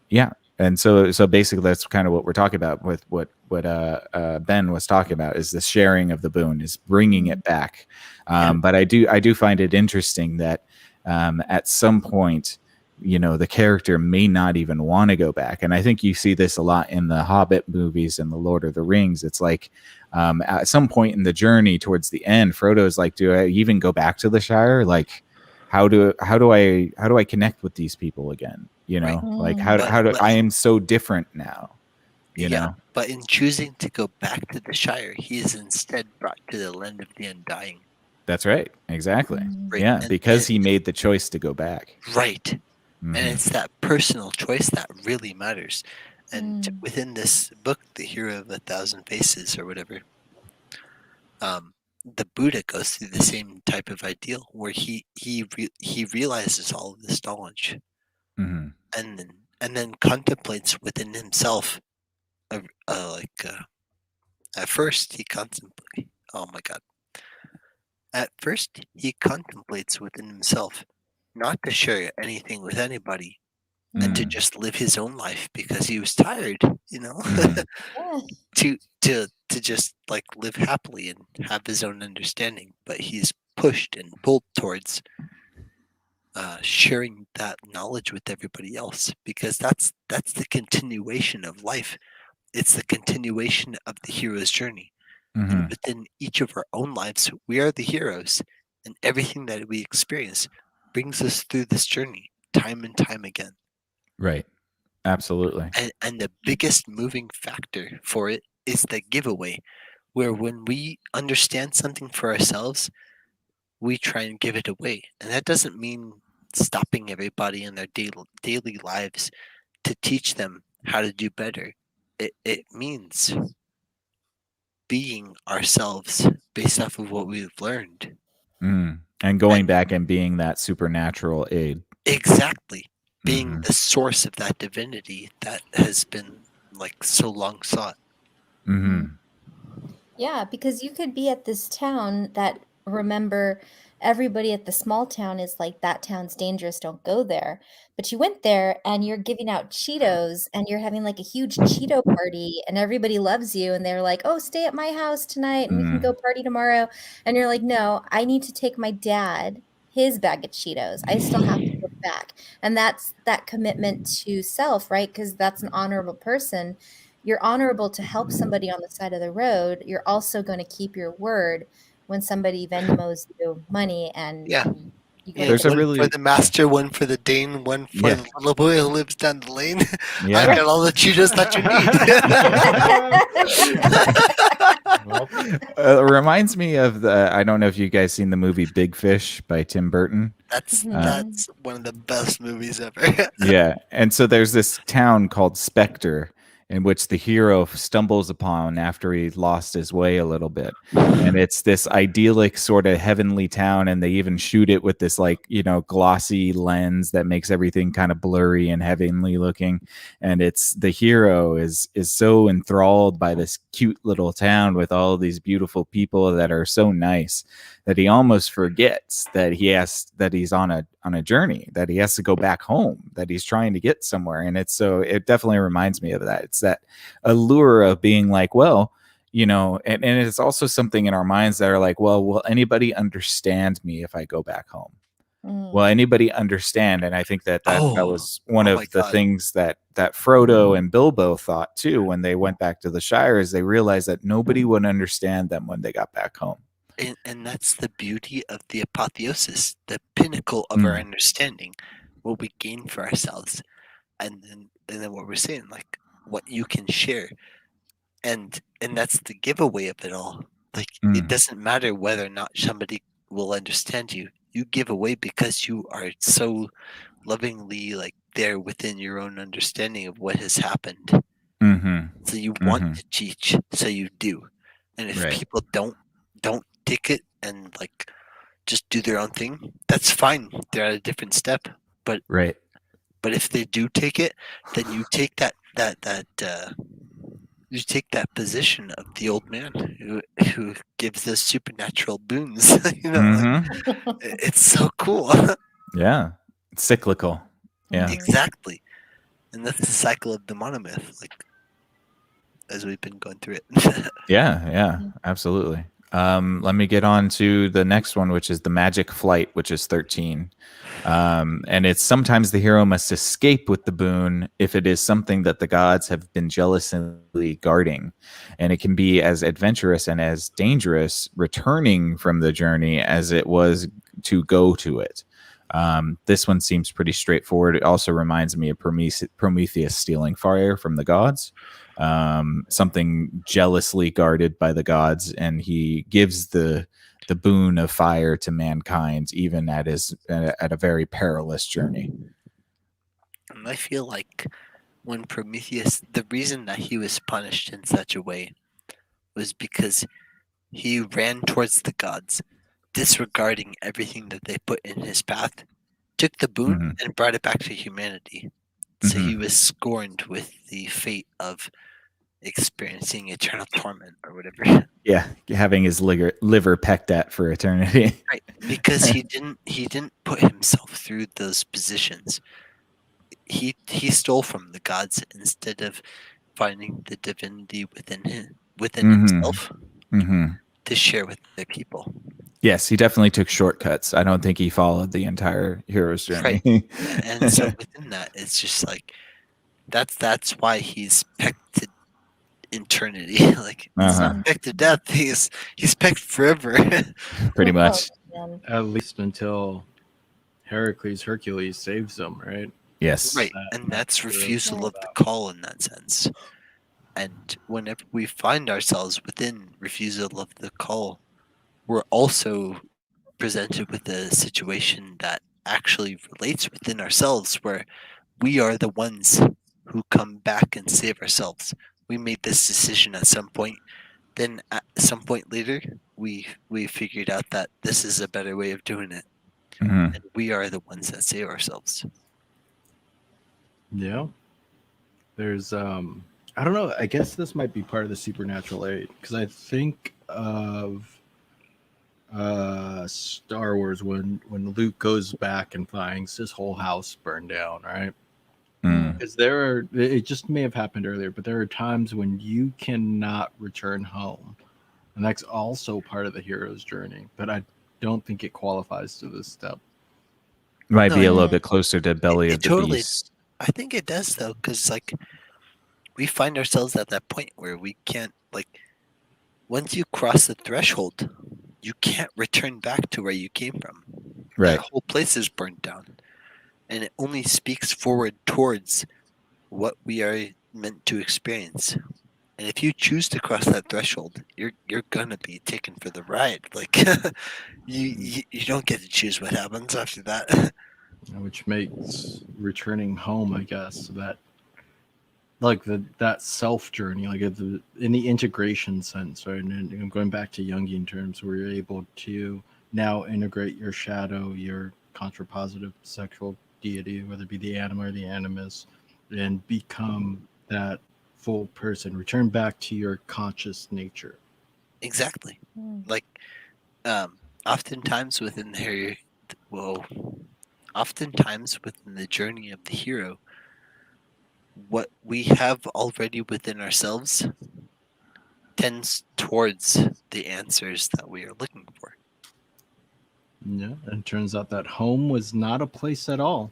Yeah, and so basically that's kind of what we're talking about with what Ben was talking about, is the sharing of the boon, is bringing it back. But I do find it interesting that at some point, the character may not even want to go back. And I think you see this a lot in the Hobbit movies and the Lord of the Rings. It's like at some point in the journey towards the end, Frodo's like, do I even go back to the Shire? Like, how do I connect with these people again? Right. Like But- how do but- I am so different now, you know? But in choosing to go back to the Shire, he is instead brought to the land of the undying. That's right. Exactly. Right. Yeah. And- Because and- he made the choice to go back. Right. Mhm. And it's that personal choice that really matters. And Mm. within this book, The Hero of a Thousand Faces or whatever, the Buddha goes through the same type of ideal where he realizes all of this knowledge Mhm. and then contemplates within himself. At first he contemplates. Oh my God! At first he contemplates within himself, not to share anything with anybody, and to Mm. just live his own life because he was tired. Mhm. Yeah. to just like live happily and have his own understanding, but he's pushed and pulled towards sharing that knowledge with everybody else because that's the continuation of life. It's the continuation of the hero's journey. And Mhm. within each of our own lives, we are the heroes, and everything that we experience brings us through this journey time and time again. Right. Absolutely. And the biggest moving factor for it is the giveaway, where when we understand something for ourselves, we try and give it away. And that doesn't mean stopping everybody in their daily lives to teach them how to do better. It means being ourselves based off of what we've learned. Mm. And going back and being that supernatural aid. Exactly. Being Mhm. the source of that divinity that has been like so long sought. Mhm. Yeah, because you could be at this town that, remember, everybody at the small town is like, that town's dangerous, don't go there. But you went there and you're giving out Cheetos and you're having like a huge Cheeto party and everybody loves you and they're like, oh, stay at my house tonight and we can go party tomorrow. And you're like, no, I need to take my dad his bag of Cheetos. I still have to go back. And that's that commitment to self, right? Because that's an honorable person. You're honorable to help somebody on the side of the road. You're also going to keep your word when somebody Venmos you money and Yeah. you go Yeah, to There's the a one really for the master, one for the Dane, one for Yeah. the little boy who lives down the lane. I Yeah. got all the Cheetos that you need. It reminds me of I don't know if you guys seen the movie Big Fish by Tim Burton. That's Uh, one of the best movies ever. Yeah. And so there's this town called Spectre in which the hero stumbles upon after he lost his way a little bit. And it's this idyllic sort of heavenly town. And they even shoot it with this like, glossy lens that makes everything kind of blurry and heavenly looking. And it's the hero is so enthralled by this cute little town with all of these beautiful people that are so nice that he almost forgets that he's on a journey, that he has to go back home, that he's trying to get somewhere. And it definitely reminds me of that. It's that allure of being like, well, and it's also something in our minds that are like, well, will anybody understand me if I go back home? Will anybody understand? And I think that was one of the things that Frodo and Bilbo thought too when they went back to the Shire, is they realized that nobody would understand them when they got back home. And that's the beauty of the apotheosis, the pinnacle of our understanding, what we gain for ourselves, and then what we're saying, like what you can share, and that's the giveaway of it all. Like it doesn't matter whether or not somebody will understand you. You give away because you are so lovingly like there within your own understanding of what has happened. So you want to teach, so you do, and if people don't take it and like just do their own thing, that's fine. They're at a different step. But if they do take it, then you take that you take that position of the old man who gives us supernatural boons. It's so cool. Yeah, it's cyclical. Yeah, exactly. And that's the cycle of the monomyth, like as we've been going through it. yeah, absolutely. Let me get on to the next one, which is the magic flight, which is 13. And it's sometimes the hero must escape with the boon if it is something that the gods have been jealously guarding. And it can be as adventurous and as dangerous returning from the journey as it was to go to it. This one seems pretty straightforward. It also reminds me of Prometheus stealing fire from the gods. Something jealously guarded by the gods, and he gives the boon of fire to mankind, even at a very perilous journey. And I feel like when Prometheus, the reason that he was punished in such a way was because he ran towards the gods, disregarding everything that they put in his path, took the boon and brought it back to humanity. So he was scorned with the fate of experiencing eternal torment or whatever. Yeah, having his liver pecked at for eternity. Right, because he didn't put himself through those positions. He stole from the gods instead of finding the divinity within himself to share with the people. Yes, he definitely took shortcuts. I don't think he followed the entire hero's journey. Right. And so within that, it's just like that's why he's pecked to eternity. Like it's not pecked to death. He's pecked forever. Pretty much. At least until Hercules saves him, right? Yes. Right. And that's refusal of the call in that sense. And whenever we find ourselves within refusal of the call, we're also presented with a situation that actually relates within ourselves, where we are the ones who come back and save ourselves. We made this decision at some point. Then at some point later, we figured out that this is a better way of doing it. And we are the ones that save ourselves. Yeah. There's I don't know, I guess this might be part of the supernatural aid, because I think of Star Wars when Luke goes back and finds his whole house burned down, right? Because it just may have happened earlier, but there are times when you cannot return home, and that's also part of the hero's journey, but I don't think it qualifies to this step. Might No, be a little bit closer to belly it of the totally. beast. I think it does though, because like we find ourselves at that point where we can't like once you cross the threshold, you can't return back to where you came from. Right. That whole place is burnt down, and it only speaks forward towards what we are meant to experience. And if you choose to cross that threshold, you're gonna be taken for the ride. Like you don't get to choose what happens after that. Which makes returning home, I guess, that like that self journey, like in the integration sense, right? And going back to Jungian terms, where you're able to now integrate your shadow, your contrapositive sexual deity, whether it be the anima or the animus, and become that full person, return back to your conscious nature. Exactly. Like oftentimes within the journey of the hero, what we have already within ourselves tends towards the answers that we are looking for. Yeah, and it turns out that home was not a place at all.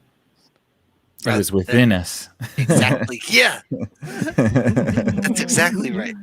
It was within us. Exactly. Yeah. That's exactly right.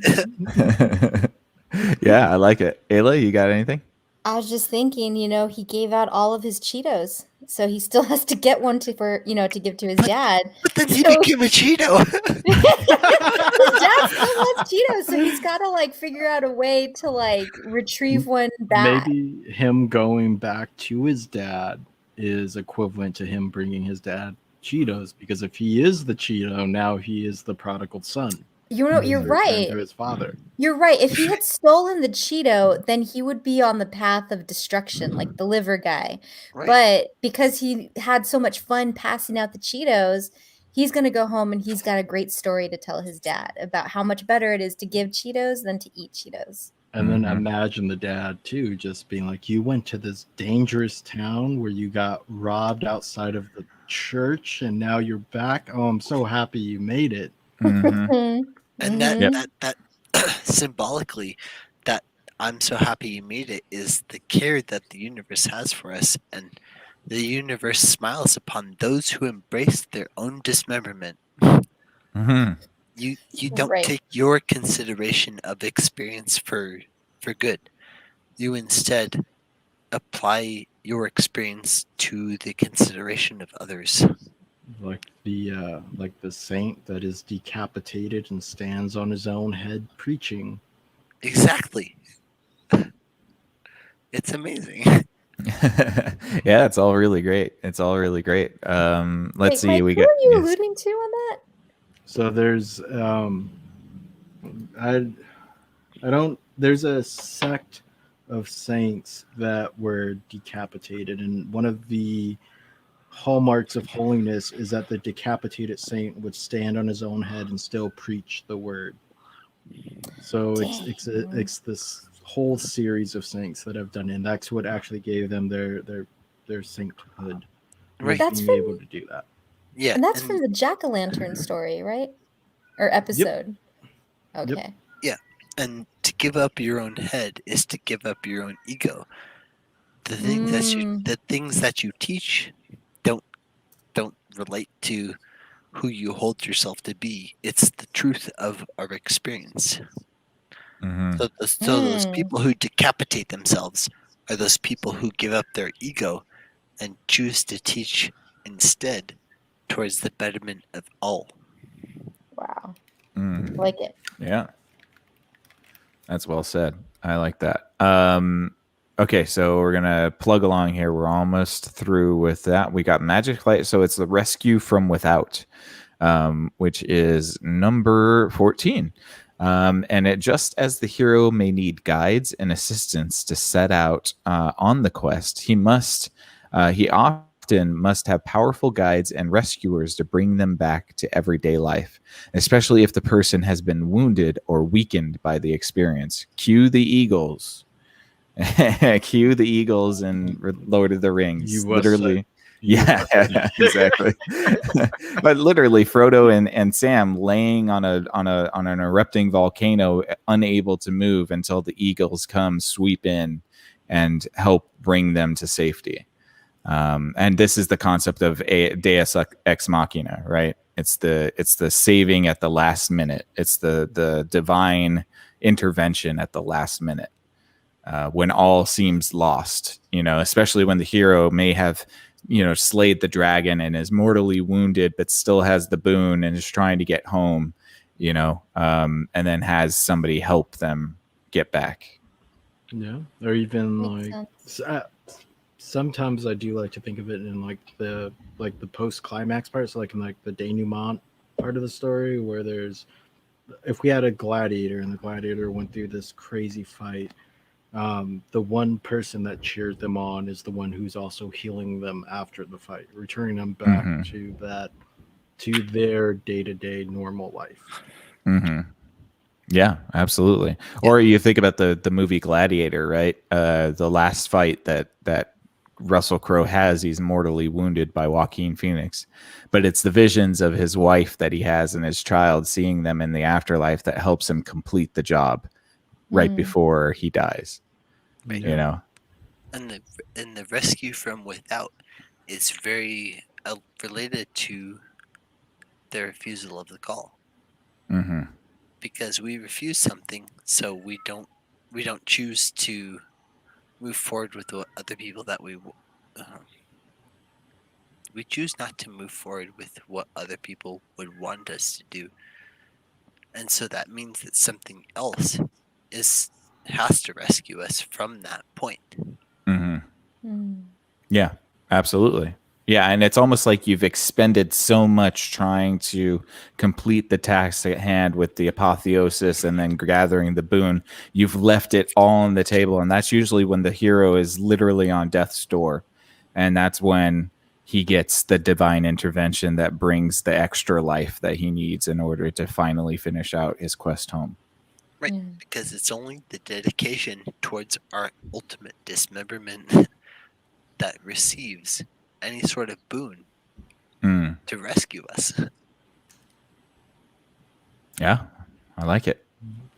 Yeah, I like it. Ayla, you got anything? I was just thinking, he gave out all of his Cheetos, so he still has to get one to give to his dad. But then he So- became a Cheeto. His dad still wants Cheetos, so he's got to figure out a way to retrieve one back. Maybe him going back to his dad is equivalent to him bringing his dad Cheetos, because if he is the Cheeto, now he is the prodigal son. You're Return right. to his father. You're right. If he had stolen the Cheeto, then he would be on the path of destruction, like the liver guy. Right. But because he had so much fun passing out the Cheetos, he's going to go home and he's got a great story to tell his dad about how much better it is to give Cheetos than to eat Cheetos. And then imagine the dad too, just being like, you went to this dangerous town where you got robbed outside of the church, and now you're back. Oh, I'm so happy you made it. And that symbolically, that I'm so happy you made it is the care that the universe has for us, and the universe smiles upon those who embrace their own dismemberment. You don't Right. take your consideration of experience for good. You instead apply your experience to the consideration of others. Like the saint that is decapitated and stands on his own head preaching. Exactly. It's amazing. Yeah, it's all really great. It's all really great. Let's Wait, see. Mike, We who got. are you alluding to on that? So there's there's a sect of saints that were decapitated, and one of the hallmarks of holiness is that the decapitated saint would stand on his own head and still preach the word. So it's this whole series of saints that have done it, and that's what actually gave them their sainthood. Right. That's being from- able to do that. Yeah. And that's from the Jack-o'-lantern story, right? Or episode. Okay. And to give up your own head is to give up your own ego. The things that you teach don't relate to who you hold yourself to be. It's the truth of our experience. So those people who decapitate themselves are those people who give up their ego and choose to teach instead towards the betterment of all. Wow. Like it. Yeah. That's well said. I like that. Okay, so we're gonna plug along here. We're almost through with that. We got Magic Light, so it's the Rescue from Without, which is number 14. And it just as the hero may need guides and assistance to set out on the quest, he often must have powerful guides and rescuers to bring them back to everyday life, especially if the person has been wounded or weakened by the experience. Cue the Eagles. Cue the Eagles in Lord of the Rings. USA. Literally. Yeah, exactly. But literally, Frodo and Sam laying on an erupting volcano, unable to move until the Eagles come, sweep in, and help bring them to safety. And this is the concept of a Deus ex machina, right? It's the saving at the last minute. It's the divine intervention at the last minute, when all seems lost. Especially when the hero may have slayed the dragon and is mortally wounded, but still has the boon and is trying to get home. And then has somebody help them get back. Yeah, or even Makes like sense. sometimes I do like to think of it in like the post climax part, so like in like the denouement part of the story, where there's, if we had a gladiator and the gladiator went through this crazy fight, the one person that cheers them on is the one who's also healing them after the fight, returning them back to their day-to-day normal life. Yeah, absolutely. Or you think about the movie Gladiator, right? The last fight that Russell Crowe has, he's mortally wounded by Joaquin Phoenix, but it's the visions of his wife that he has and his child, seeing them in the afterlife, that helps him complete the job right before he dies. Right. And the rescue from without is very related to the refusal of the call. Because we refuse something, so we don't choose to move forward with what other people that we choose not to move forward with what other people would want us to do, and so that means that something else has to rescue us from that point. Yeah, absolutely. Yeah, and it's almost like you've expended so much trying to complete the task at hand with the apotheosis and then gathering the boon. You've left it all on the table, and that's usually when the hero is literally on death's door. And that's when he gets the divine intervention that brings the extra life that he needs in order to finally finish out his quest home. Right, because it's only the dedication towards our ultimate dismemberment that receives any sort of boon to rescue us. Yeah, I like it.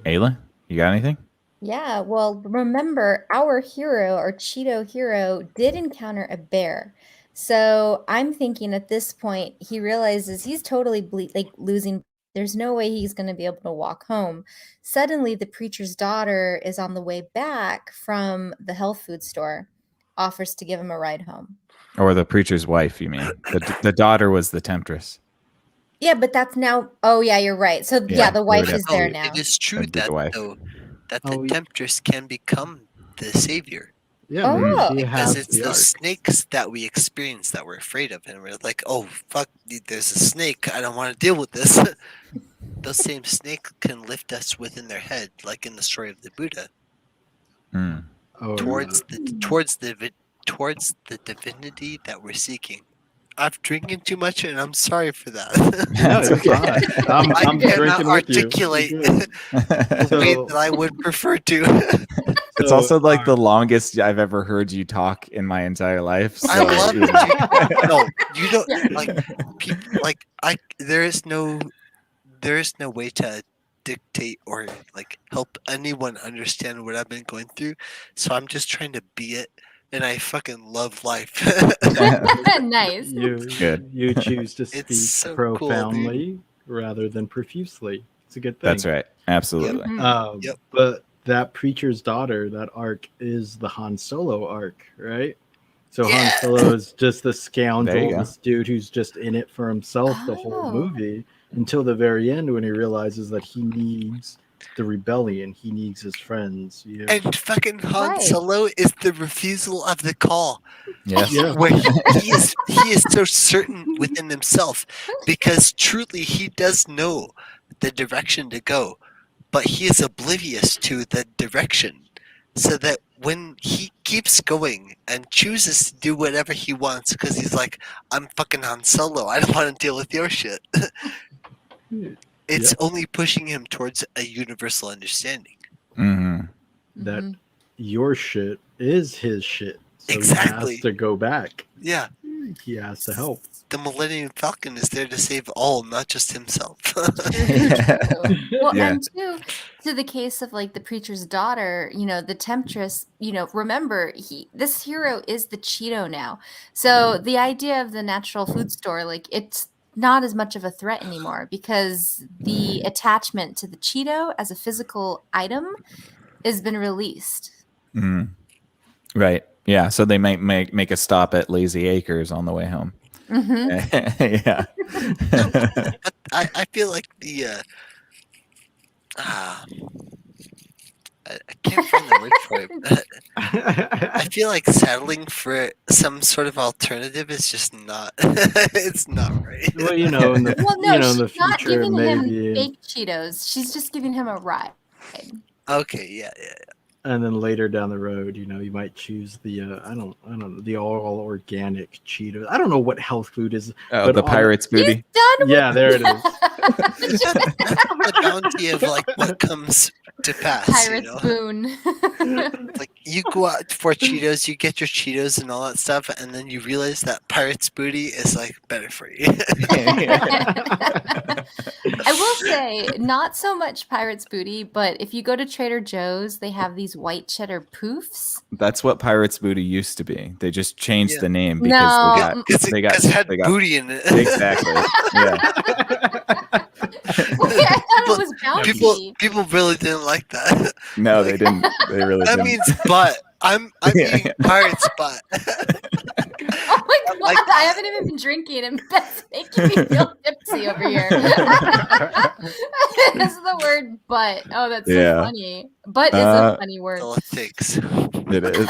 Ayla, you got anything? Yeah, well, remember, our hero, our Cheeto hero, did encounter a bear. So I'm thinking at this point, he realizes he's totally losing. There's no way he's going to be able to walk home. Suddenly, the preacher's daughter is on the way back from the health food store, offers to give him a ride home. Or the preacher's wife, you mean? The daughter was the temptress. Yeah, but that's now. Oh, yeah, you're right. So yeah, the wife is there now. It is true that the temptress can become the savior. Yeah, because it's the snakes that we experience that we're afraid of, and we're like, oh fuck, there's a snake, I don't want to deal with this. Those same snakes can lift us within their head, like in the story of the Buddha, towards the divinity that we're seeking. I'm drinking too much, and I'm sorry for that. No, it's okay. I'm drinking articulate the way that I would prefer to. It's also like the longest I've ever heard you talk in my entire life. So. I love it. No, you don't like. There is no way to dictate or like help anyone understand what I've been going through. So I'm just trying to be it. And I fucking love life. Nice. You choose to speak so profoundly rather than profusely. It's a good thing. That's right. Absolutely. Yep. But that preacher's daughter, that arc is the Han Solo arc, right? So Han Solo is just the scoundrel, this dude who's just in it for himself the whole movie until the very end when he realizes that he needs the rebellion, he needs his friends. And fucking Han Solo is the refusal of the call. Yes. Where he is so certain within himself, because truly he does know the direction to go, but he is oblivious to the direction, so that when he keeps going and chooses to do whatever he wants because he's like, I'm fucking Han Solo, I don't want to deal with your shit. It's only pushing him towards a universal understanding. That your shit is his shit. So exactly. He has to go back. Yeah. He has to help. The Millennium Falcon is there to save all, not just himself. Well, and too, to the case of like the preacher's daughter, the temptress, remember this hero is the Cheeto now. So the idea of the natural food store, like it's not as much of a threat anymore because the attachment to the Cheeto as a physical item has been released. Mm. Right. Yeah. So they might make a stop at Lazy Acres on the way home. Mm-hmm. Yeah. But I feel like I can't find the word for it. But I feel like settling for some sort of alternative is just not. It's not right. Well, in the Well, no, in she's the not future, giving him maybe, fake Cheetos. She's just giving him a ride. Okay, yeah. and then later down the road, you might choose the I don't know, the all organic Cheetos. I don't know what health food is. Oh, but the pirate's He's booty. done Yeah, with there it is. That's the bounty of like what comes to pass. Pirate's boon. Like you go out for Cheetos, you get your Cheetos and all that stuff, and then you realize that pirate's booty is like better for you. I will say, not so much Pirate's Booty, but if you go to Trader Joe's, they have these white cheddar poofs. That's what Pirate's Booty used to be. They just changed Yeah. the name No. because Because it had booty in it. exactly. Yeah. Wait, I thought it was bounty. People really didn't like that. No, they didn't. They really That didn't. means butt. I'm Yeah. eating pirate's butt. Oh my god, like- I haven't even been drinking and that's making me feel tipsy over here. This is the word butt. Oh, that's Yeah. so funny. Butt is a funny word. Politics. It is.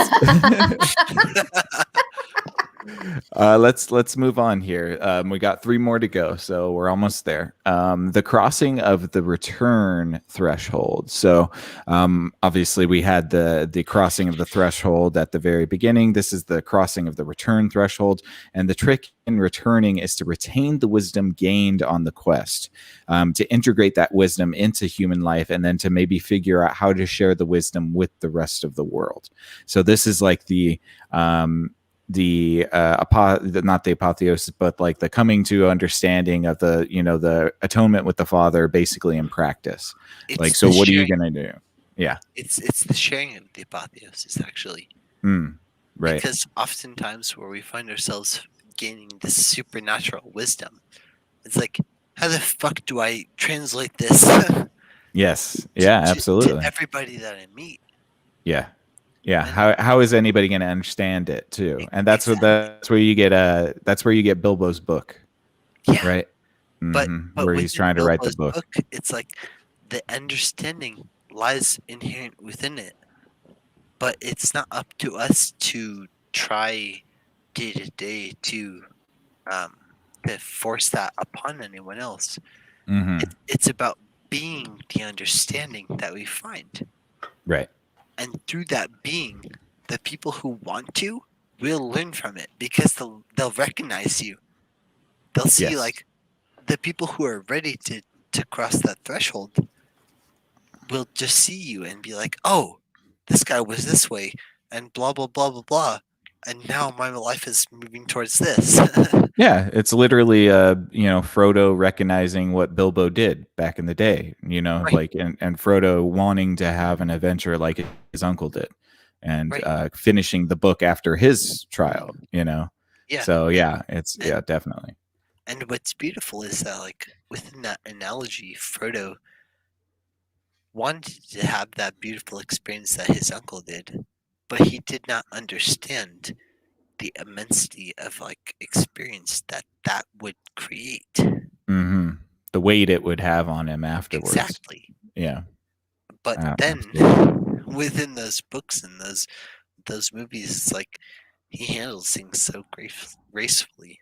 Let's move on here. We got 3 more to go, so we're almost there. The crossing of the return threshold. So obviously we had the crossing of the threshold at the very beginning. This is the crossing of the return threshold, and the trick in returning is to retain the wisdom gained on the quest, to integrate that wisdom into human life, and then to maybe figure out how to share the wisdom with the rest of the world. So this is like not the apotheosis, but like the coming to understanding of the atonement with the Father, basically in practice. It's Like, so the what are you sharing- gonna do? Yeah. It's the sharing of the apotheosis actually. Right. Because oftentimes where we find ourselves gaining this supernatural wisdom, it's like, how the fuck do I translate this? Yes. Yeah. Absolutely. To everybody that I meet. Yeah. Yeah. How is anybody going to understand it too? And that's where you get Bilbo's book. Yeah. Right. But where he's trying to write the Bilbo's book. It's like the understanding lies inherent within it, but it's not up to us to try day to day to force that upon anyone else. It's about being the understanding that we find. Right. And through that being, the people who want to will learn from it because they'll recognize you. They'll see Yes. like the people who are ready to cross that threshold will just see you and be like, oh, this guy was this way and blah blah blah blah blah, and now my life is moving towards this. Yeah, it's literally Frodo recognizing what Bilbo did back in the day, Right. like and Frodo wanting to have an adventure like his uncle did, and Right. Finishing the book after his trial, Yeah. So yeah, it's definitely. And what's beautiful is that like within that analogy, Frodo wanted to have that beautiful experience that his uncle did, but he did not understand the immensity of like experience that would create. The weight it would have on him afterwards. Exactly. Yeah. But then Absolutely. within those books and those movies, it's like he handles things so gracefully.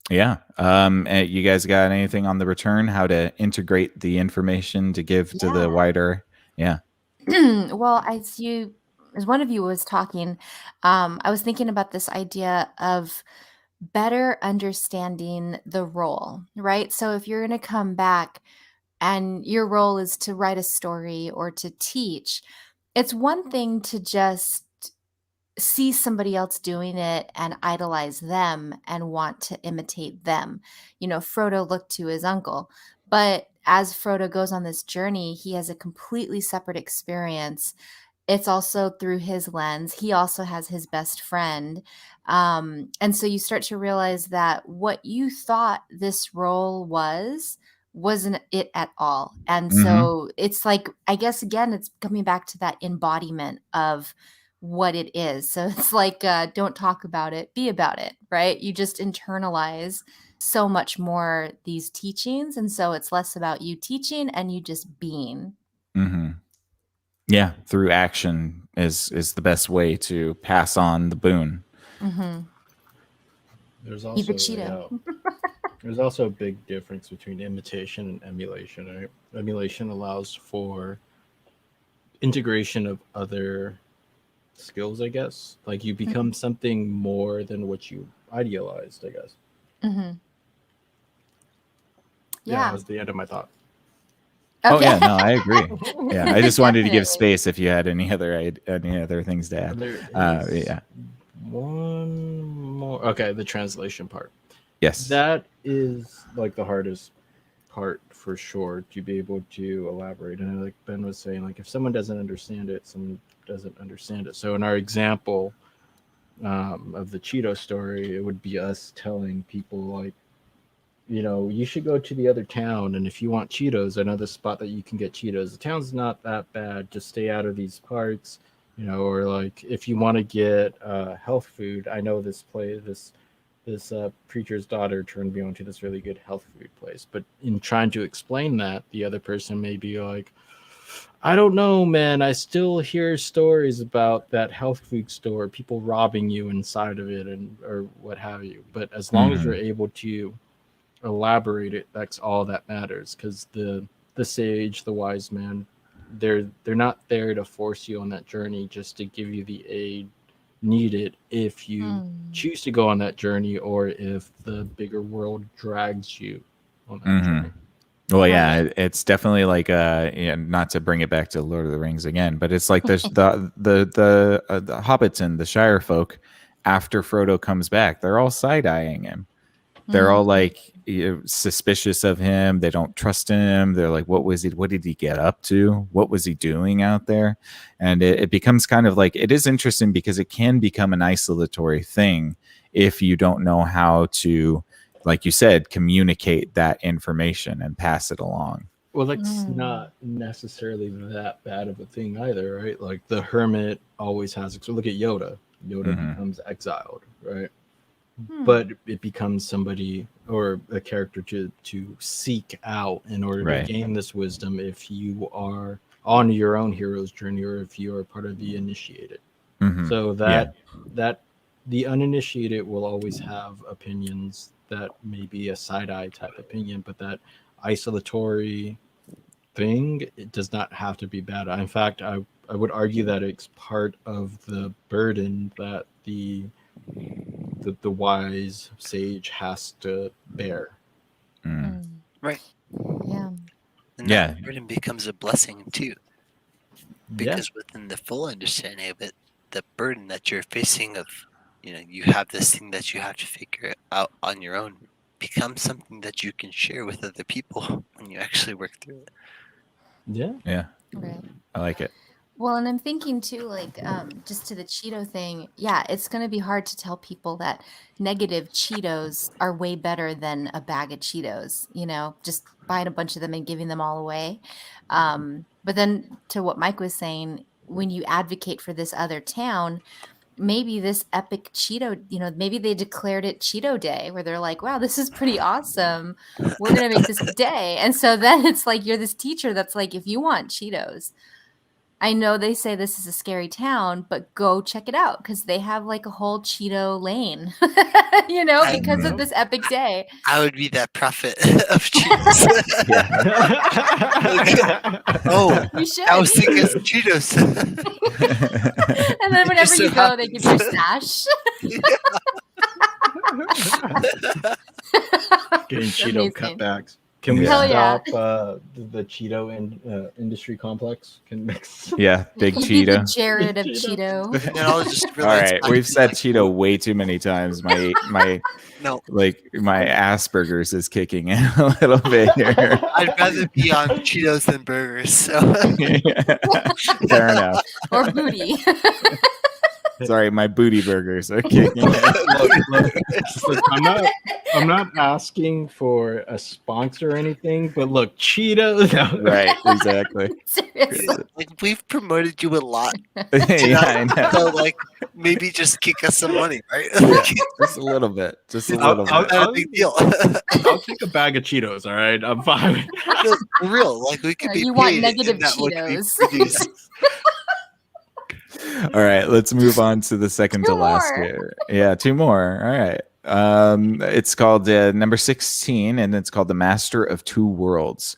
Yeah. You guys got anything on the return? How to integrate the information to give to the wider? Yeah. Well, as one of you was talking, I was thinking about this idea of better understanding the role, right? So if you're going to come back and your role is to write a story or to teach, it's one thing to just see somebody else doing it and idolize them and want to imitate them. Frodo looked to his uncle, but as Frodo goes on this journey, he has a completely separate experience. It's also through his lens. He also has his best friend. And so you start to realize that what you thought this role wasn't it at all. And so it's like, I guess, again, it's coming back to that embodiment of what it is. So it's like, don't talk about it, be about it, right? You just internalize so much more these teachings. And so it's less about you teaching and you just being. Yeah, through action is the best way to pass on the boon. There's Eat the also Cheeto. there's also a big difference between imitation and emulation. Right? Emulation allows for integration of other skills, I guess. Like you become something more than what you idealized, I guess. Yeah. That was the end of my thought. Oh Okay. yeah, no, I agree. Yeah, I just wanted to give space if you had any other things to add. There is Yeah. one more. Okay, the translation part. Yes. That is like the hardest part for sure, to be able to elaborate. And like Ben was saying, like if someone doesn't understand it, someone doesn't understand it. So in our example of the Cheeto story, it would be us telling people like, you know, you should go to the other town, and if you want Cheetos, I know this spot that you can get Cheetos. The town's not that bad. Just stay out of these parts, you know. Or like, if you want to get health food, I know this place. This preacher's daughter turned me on to this really good health food place. But in trying to explain that, the other person may be like, I don't know, man. I still hear stories about that health food store, people robbing you inside of it, and or what have you. But as long as you're able to elaborate it, that's all that matters, because the sage, the wise man, they're not there to force you on that journey, just to give you the aid needed if you choose to go on that journey, or if the bigger world drags you on that journey. Well, yeah, it's definitely like not to bring it back to Lord of the Rings again, but it's like there's the hobbits and the Shire folk. After Frodo comes back, they're all side-eyeing him. They're all like suspicious of him. They don't trust him. They're like, what did he get up to? What was he doing out there? And it becomes kind of like, it is interesting because it can become an isolatory thing if you don't know how to, like you said, communicate that information and pass it along. Well, that's not necessarily that bad of a thing either, right? Like the hermit always has, so look at Yoda. Yoda becomes exiled, right? But it becomes somebody or a character to seek out in order to gain this wisdom if you are on your own hero's journey, or if you are part of the initiated. So that the uninitiated will always have opinions that may be a side-eye type opinion, but that isolatory thing, it does not have to be bad. In fact, I would argue that it's part of the burden that the wise sage has to bear. Right. Yeah. And that burden becomes a blessing too. Because within the full understanding of it, the burden that you're facing of, you know, you have this thing that you have to figure out on your own, becomes something that you can share with other people when you actually work through it. Yeah. Right. I like it. Well, and I'm thinking too, like, just to the Cheeto thing, yeah, it's going to be hard to tell people that negative Cheetos are way better than a bag of Cheetos, you know, just buying a bunch of them and giving them all away. But then to what Mike was saying, when you advocate for this other town, maybe this epic Cheeto, you know, maybe they declared it Cheeto Day, where they're like, wow, this is pretty awesome. We're going to make this a day. And so then it's like, you're this teacher that's like, if you want Cheetos, I know they say this is a scary town, but go check it out, because they have like a whole Cheeto lane, you know, because of this epic day. I would be that prophet of Cheetos. Oh, You should. I was thinking of Cheetos. And then whenever you go, they give you a stash. Getting Cheeto cutbacks. Can we Hell yeah. stop the Cheeto industry complex? Can mix. Yeah, big He'd be the Cheeto. Jared of Big Cheeto. And then I was just All realized right, back we've to, said like, Cheeto way too many times. My no, my Asperger's is kicking in a little bit here. I'd rather be on Cheetos than burgers. So Fair enough. Or booty. Sorry, my booty burgers are kicking in. Look, I'm not asking for a sponsor or anything, but look, Cheetos. No. Right, exactly. Seriously. like we've promoted you a lot. Yeah, I know. So like maybe just kick us some money, right? Yeah, just a little bit. Just a little I'll- bit. Not a big deal. I'll take a bag of Cheetos. All right, I'm fine. No, for real, like we could be You want paid negative in that what we Cheetos. produce. All right, let's move on to the second Two to last more. here. Yeah, two more. All right. It's called number 16, and it's called the Master of Two Worlds.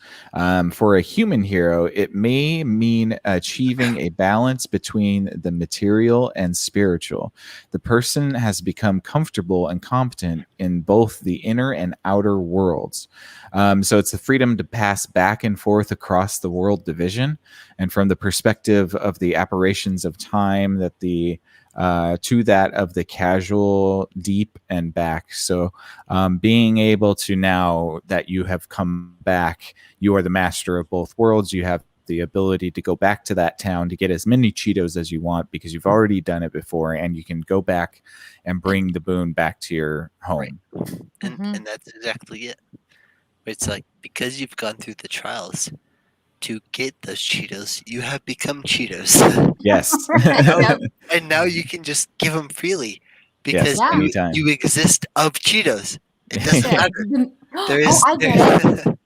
For a human hero, it may mean achieving a balance between the material and spiritual. The person has become comfortable and competent in both the inner and outer worlds. So it's the freedom to pass back and forth across the world division, and from the perspective of the apparitions of time, that the to that of the casual, deep, and back. So being able to, now that you have come back, you are the master of both worlds. You have the ability to go back to that town to get as many Cheetos as you want because you've already done it before, and you can go back and bring the boon back to your home. And that's exactly it. It's like because you've gone through the trials to get those Cheetos, you have become Cheetos. Yes. Yep. And now you can just give them freely Yes, because Yeah. anytime. you exist of Cheetos. It doesn't Yeah. matter. There is. I get it.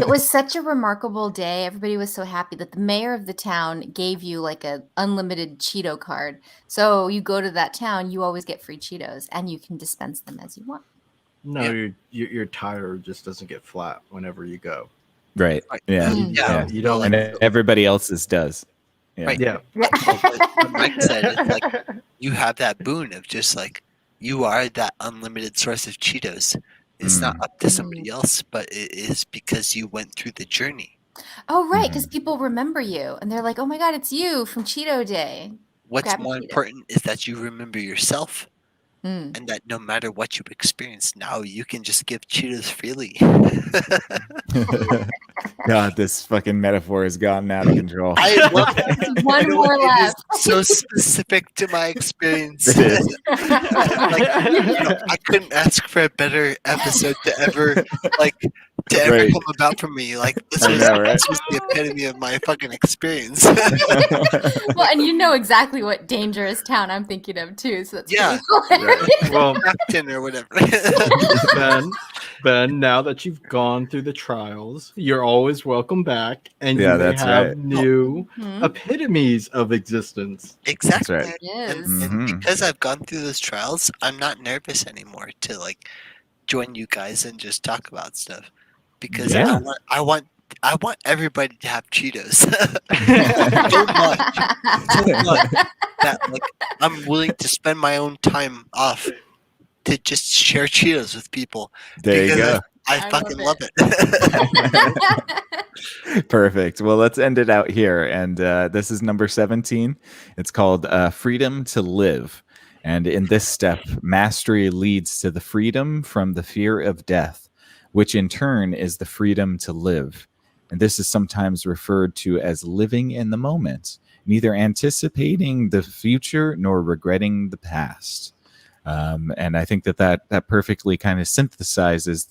It was such a remarkable day. Everybody was so happy that the mayor of the town gave you like a unlimited Cheeto card. So you go to that town, you always get free Cheetos, and you can dispense them as you want. No, Yeah. your tire just doesn't get flat whenever you go. Right. Yeah. Mm. Yeah. You don't. And everybody else's does. Yeah. Right. Yeah. What Mike said is like you have that boon of just like you are that unlimited source of Cheetos. It's not up to somebody else, but it is because you went through the journey. Oh, right, because people remember you, and they're like, "Oh my God, it's you from Cheeto Day." What's Grab a more Cheeto. important is that you remember yourself, Mm. and that no matter what you experience now, you can just give Cheetos freely. God, this fucking metaphor has gotten out of control. I love it. One You know more what? It is left. so specific to my experience. It is. I couldn't ask for a better episode to ever ever Right. come about for me. Like this I was, know, right? this was the epitome of my fucking experience. Well, and you know exactly what dangerous town I'm thinking of too, so that's Yeah. pretty hilarious. Well, Captain or whatever. Ben, now that you've gone through the trials, you're always welcome back, and Yeah, you may that's have right. new Mhm. epitomes of existence. Exactly. That's right. It is. And Mhm. because I've gone through those trials, I'm not nervous anymore to join you guys and just talk about stuff. Because Yeah. I want everybody to have Cheetos. So much that I'm willing to spend my own time off to just share Cheetos with people. There you because go. I I fucking love love it. Perfect. Well, let's end it out here. And this is number 17. It's called Freedom to Live. And in this step, mastery leads to the freedom from the fear of death, which in turn is the freedom to live. And this is sometimes referred to as living in the moment, neither anticipating the future nor regretting the past. And I think that perfectly kind of synthesizes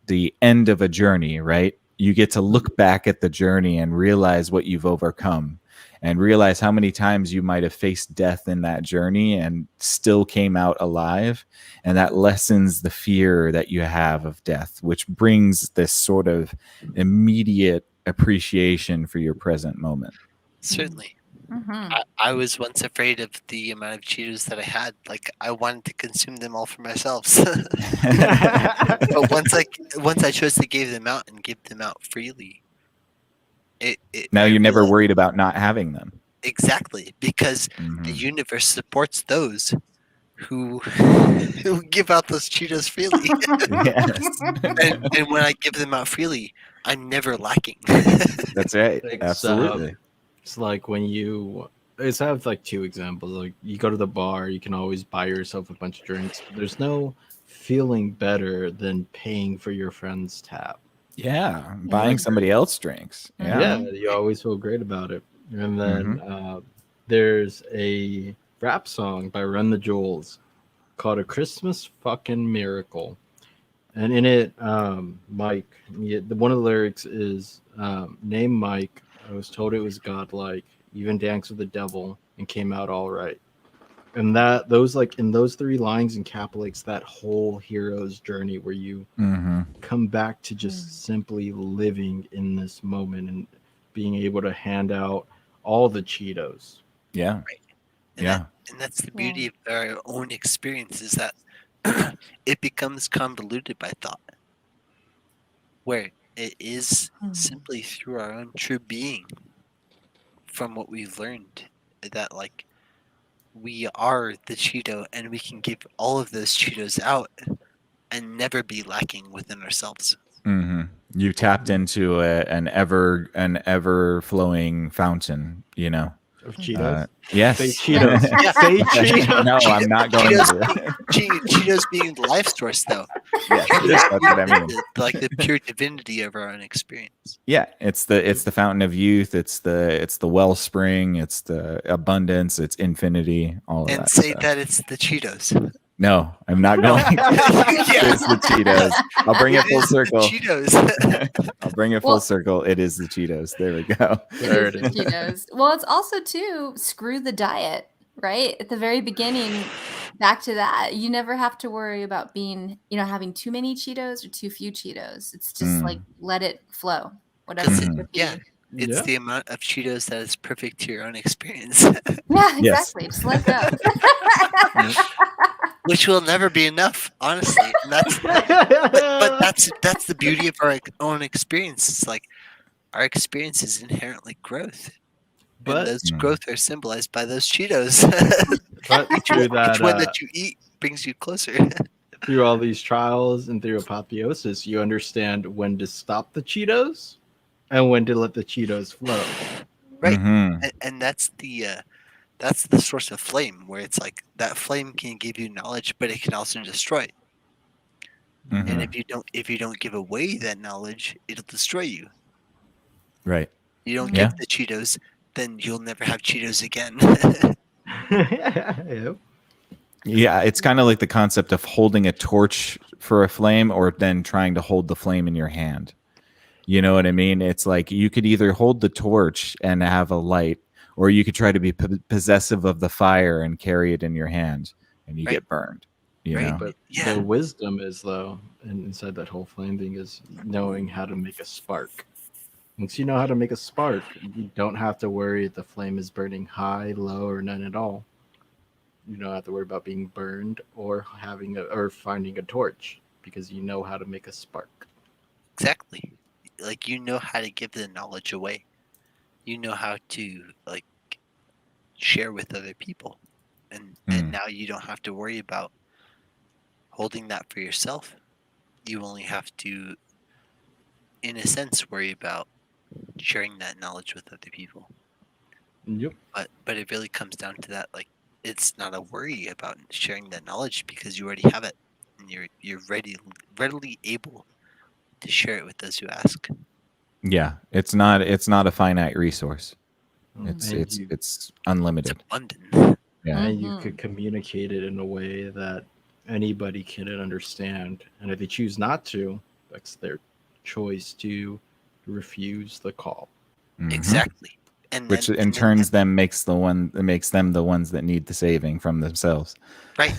the end of a journey, right? You get to look back at the journey and realize what you've overcome, and realize how many times you might have faced death in that journey and still came out alive. And that lessens the fear that you have of death, which brings this sort of immediate appreciation for your present moment. Certainly. Mhm. I was once afraid of the amount of Cheetos that I had. I wanted to consume them all for myself. But once I chose to give them out and give them out freely, Now I you're never realized- worried about not having them. Exactly, because Mhm. the universe supports those who who give out those Cheetos freely. Yes. And when I give them out freely, I'm never lacking. That's right. It's, Absolutely. It's like when you. It's have like two examples. Like you go to the bar, you can always buy yourself a bunch of drinks. There's no feeling better than paying for your friend's tab. Yeah. Buying somebody else drinks. Yeah. Yeah, you always feel great about it. And then there's a rap song by Run the Jewels called "A Christmas Fucking Miracle," and in it, Mike, one of the lyrics is, "Name Mike. I was told it was godlike. Even danced with the devil and came out all right." And that those like in those three lines encapsulates that whole hero's journey where you come back to just simply living in this moment and being able to hand out all the Cheetos. Yeah. Right. Yeah. And that's the beauty of our own experience, is that it becomes convoluted by thought, where it is simply through our own true being, from what we've learned, that like we are the Cheeto, and we can give all of those Cheetos out and never be lacking within ourselves. You tapped into an ever flowing fountain, you know. Of Cheetos? Yes. Say Cheetos. Say Cheetos. No, I'm not going to. Cheetos being the life source, though. Yeah, that's what I mean. Like the pure divinity of our own experience. Yeah, it's the fountain of youth. It's the wellspring. It's the abundance. It's infinity. All of And that. say stuff. that it's the Cheetos. No, I'm not going. It's the Cheetos. I'll bring it full circle. Cheetos. I'll bring it full circle. It is the Cheetos. There we go. There it is. Cheetos. Well, it's also too screw the diet, right? At the very beginning, back to that, you never have to worry about being, having too many Cheetos or too few Cheetos. It's just like let it flow, whatever it should be. Yeah, it's the amount of Cheetos that is perfect to your own experience. Yeah, exactly. Just let go. Which will never be enough, honestly. And but that's the beauty of our own experience. It's like our experience is inherently growth. But and those growth are symbolized by those Cheetos. But each one that you eat brings you closer. Through all these trials and through apotheosis, you understand when to stop the Cheetos and when to let the Cheetos flow. Right. And that's the source of flame, where it's like that flame can give you knowledge, but it can also destroy. And if you don't give away that knowledge, it'll destroy you. Right. You don't give the Cheetos, then you'll never have Cheetos again. Yeah, it's kind of like the concept of holding a torch for a flame, or then trying to hold the flame in your hand. You know what I mean? It's like you could either hold the torch and have a light, or you could try to be possessive of the fire and carry it in your hand, and you get burned. You know? But the wisdom is, though, and inside that whole flame thing, is knowing how to make a spark. Once you know how to make a spark, you don't have to worry if the flame is burning high, low, or none at all. You don't have to worry about being burned or finding a torch, because you know how to make a spark. Exactly. Like, you know how to give the knowledge away. You know how to like share with other people, and now you don't have to worry about holding that for yourself. You only have to, in a sense, worry about sharing that knowledge with other people. Yep. But it really comes down to that, like, it's not a worry about sharing that knowledge, because you already have it, and you're readily able to share it with those who ask. Yeah, it's not a finite resource. It's unlimited. It's abundant. Yeah, and you could communicate it in a way that anybody can understand. And if they choose not to, that's their choice to refuse the call. Exactly. And which in turns makes them the ones that need the saving from themselves. Right.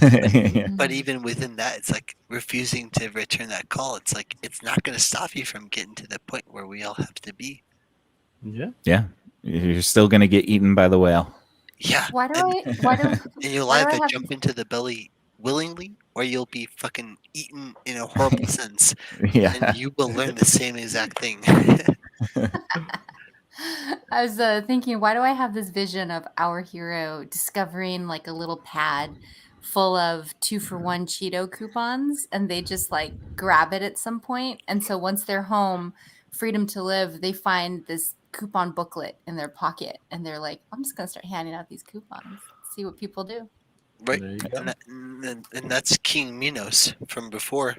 But even within that, it's like refusing to return that call. It's like, it's not going to stop you from getting to the point where we all have to be. Yeah. Yeah. You're still going to get eaten by the whale. Yeah. And you'll either jump into the belly willingly, or you'll be fucking eaten in a horrible sense. Yeah. And you will learn the same exact thing. I was thinking, why do I have this vision of our hero discovering like a little pad full of 2-for-1 Cheeto coupons, and they just like grab it at some point. And so once they're home, Freedom to Live, they find this coupon booklet in their pocket, and they're like, I'm just gonna start handing out these coupons, see what people do. Right, There you go. and that's King Minos from before,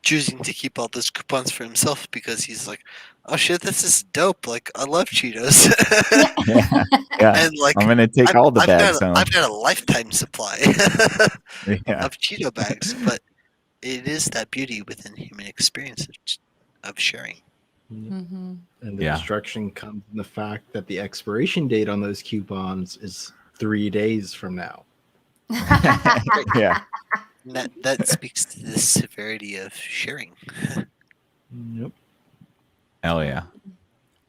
choosing to keep all those coupons for himself because he's like, oh shit, this is dope. Like, I love Cheetos. Yeah. And like, I'm gonna take all the bags home. I've got a lifetime supply Yeah. of Cheeto bags, but it is that beauty within human experience of sharing. Mm-hmm. And the Yeah. destruction comes in the fact that the expiration date on those coupons is 3 days from now. Yeah. And that speaks to the severity of sharing. Yep. Hell yeah.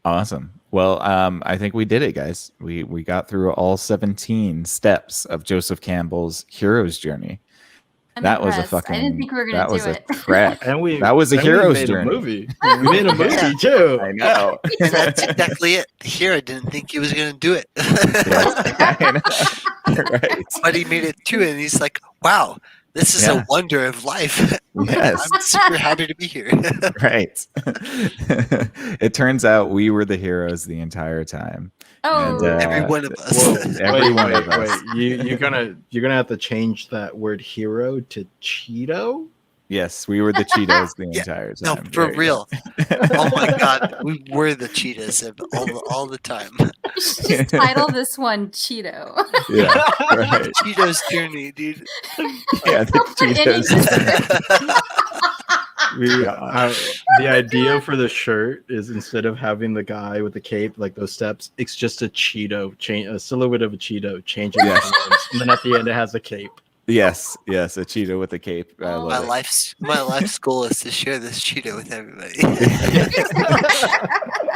Awesome. Well, I think we did it, guys. We got through all 17 steps of Joseph Campbell's hero's journey. I'm That was a impressed. fucking. I didn't think we were that gonna was do a it. trek. And That was a hero's made journey. A movie. We made a movie too. I know. And that's exactly it. The hero didn't think he was going to do it. Yes. I know. Right. But he made it too, and he's like, wow, this is Yeah. a wonder of life. Yes. I'm super happy to be here. Right. It turns out we were the heroes the entire time. Oh, And, Every one of us. Whoa, Every one of us. You're gonna have to change that word hero to Cheeto. Yes, we were the Cheetos the Yeah. entire No, time. for There you real. Oh my god, we were the cheetahs all the time. you should just title this one Cheeto. go. Yeah, right. Cheetah's journey, dude. Yeah, the Cheetos. The idea for the shirt is instead of having the guy with the cape, like those steps, it's just a Cheeto, a silhouette of a Cheeto changing Yes. hands, and then at the end it has a cape. Yes, a Cheeto with a cape. I Oh, love My life's goal is to share this Cheeto with everybody.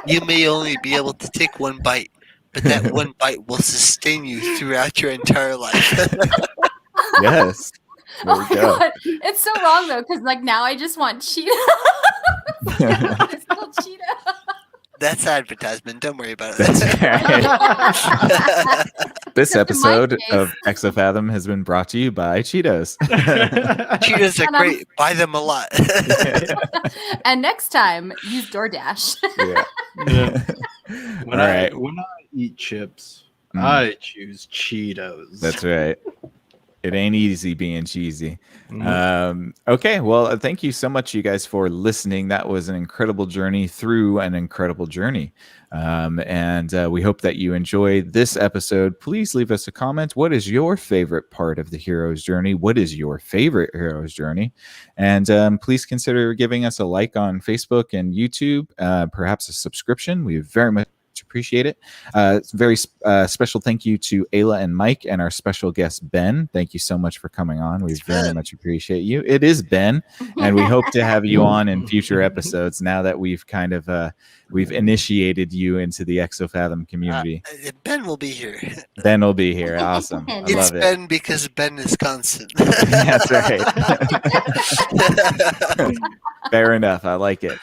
You may only be able to take one bite, but that one bite will sustain you throughout your entire life. it. Yes. There Oh we my go. god, it's so wrong though, because like now I just want Cheeto. It's still Cheeto. That's advertisement. Don't worry about That's it. right. This Except in my episode case. of Exofathom has been brought to you by Cheetos. Cheetos are And I'm- great. Buy them a lot. And next time, use DoorDash. Yeah. Yeah. When All I right. eat chips, Mm. I choose Cheetos. That's right. It ain't easy being cheesy. Mhm. Okay, well, thank you so much, you guys, for listening. That was an incredible journey through an incredible journey. And we hope that you enjoyed this episode. Please leave us a comment. What is your favorite part of the hero's journey? What is your favorite hero's journey? And please consider giving us a like on Facebook and YouTube, perhaps a subscription. We very much appreciate it. Very special thank you to Ayla and Mike and our special guest Ben. Thank you so much for coming on. We It's very Ben. much appreciate you. It is Ben, and we hope to have you on in future episodes. Now that we've kind of we've initiated you into the Exofathom community, Ben will be here. Ben will be here. Awesome, I It's love it. Ben because Ben is constant. That's right. Fair enough. I like it.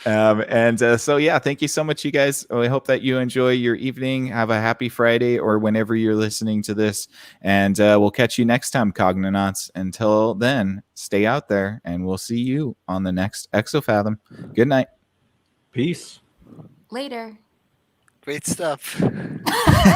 So yeah, thank you so much, you guys. I hope that you enjoy your evening. Have a happy Friday or whenever you're listening to this. And we'll catch you next time, Cognonauts. Until then, stay out there and we'll see you on the next Exofathom. Good night. Peace. Later. Great stuff.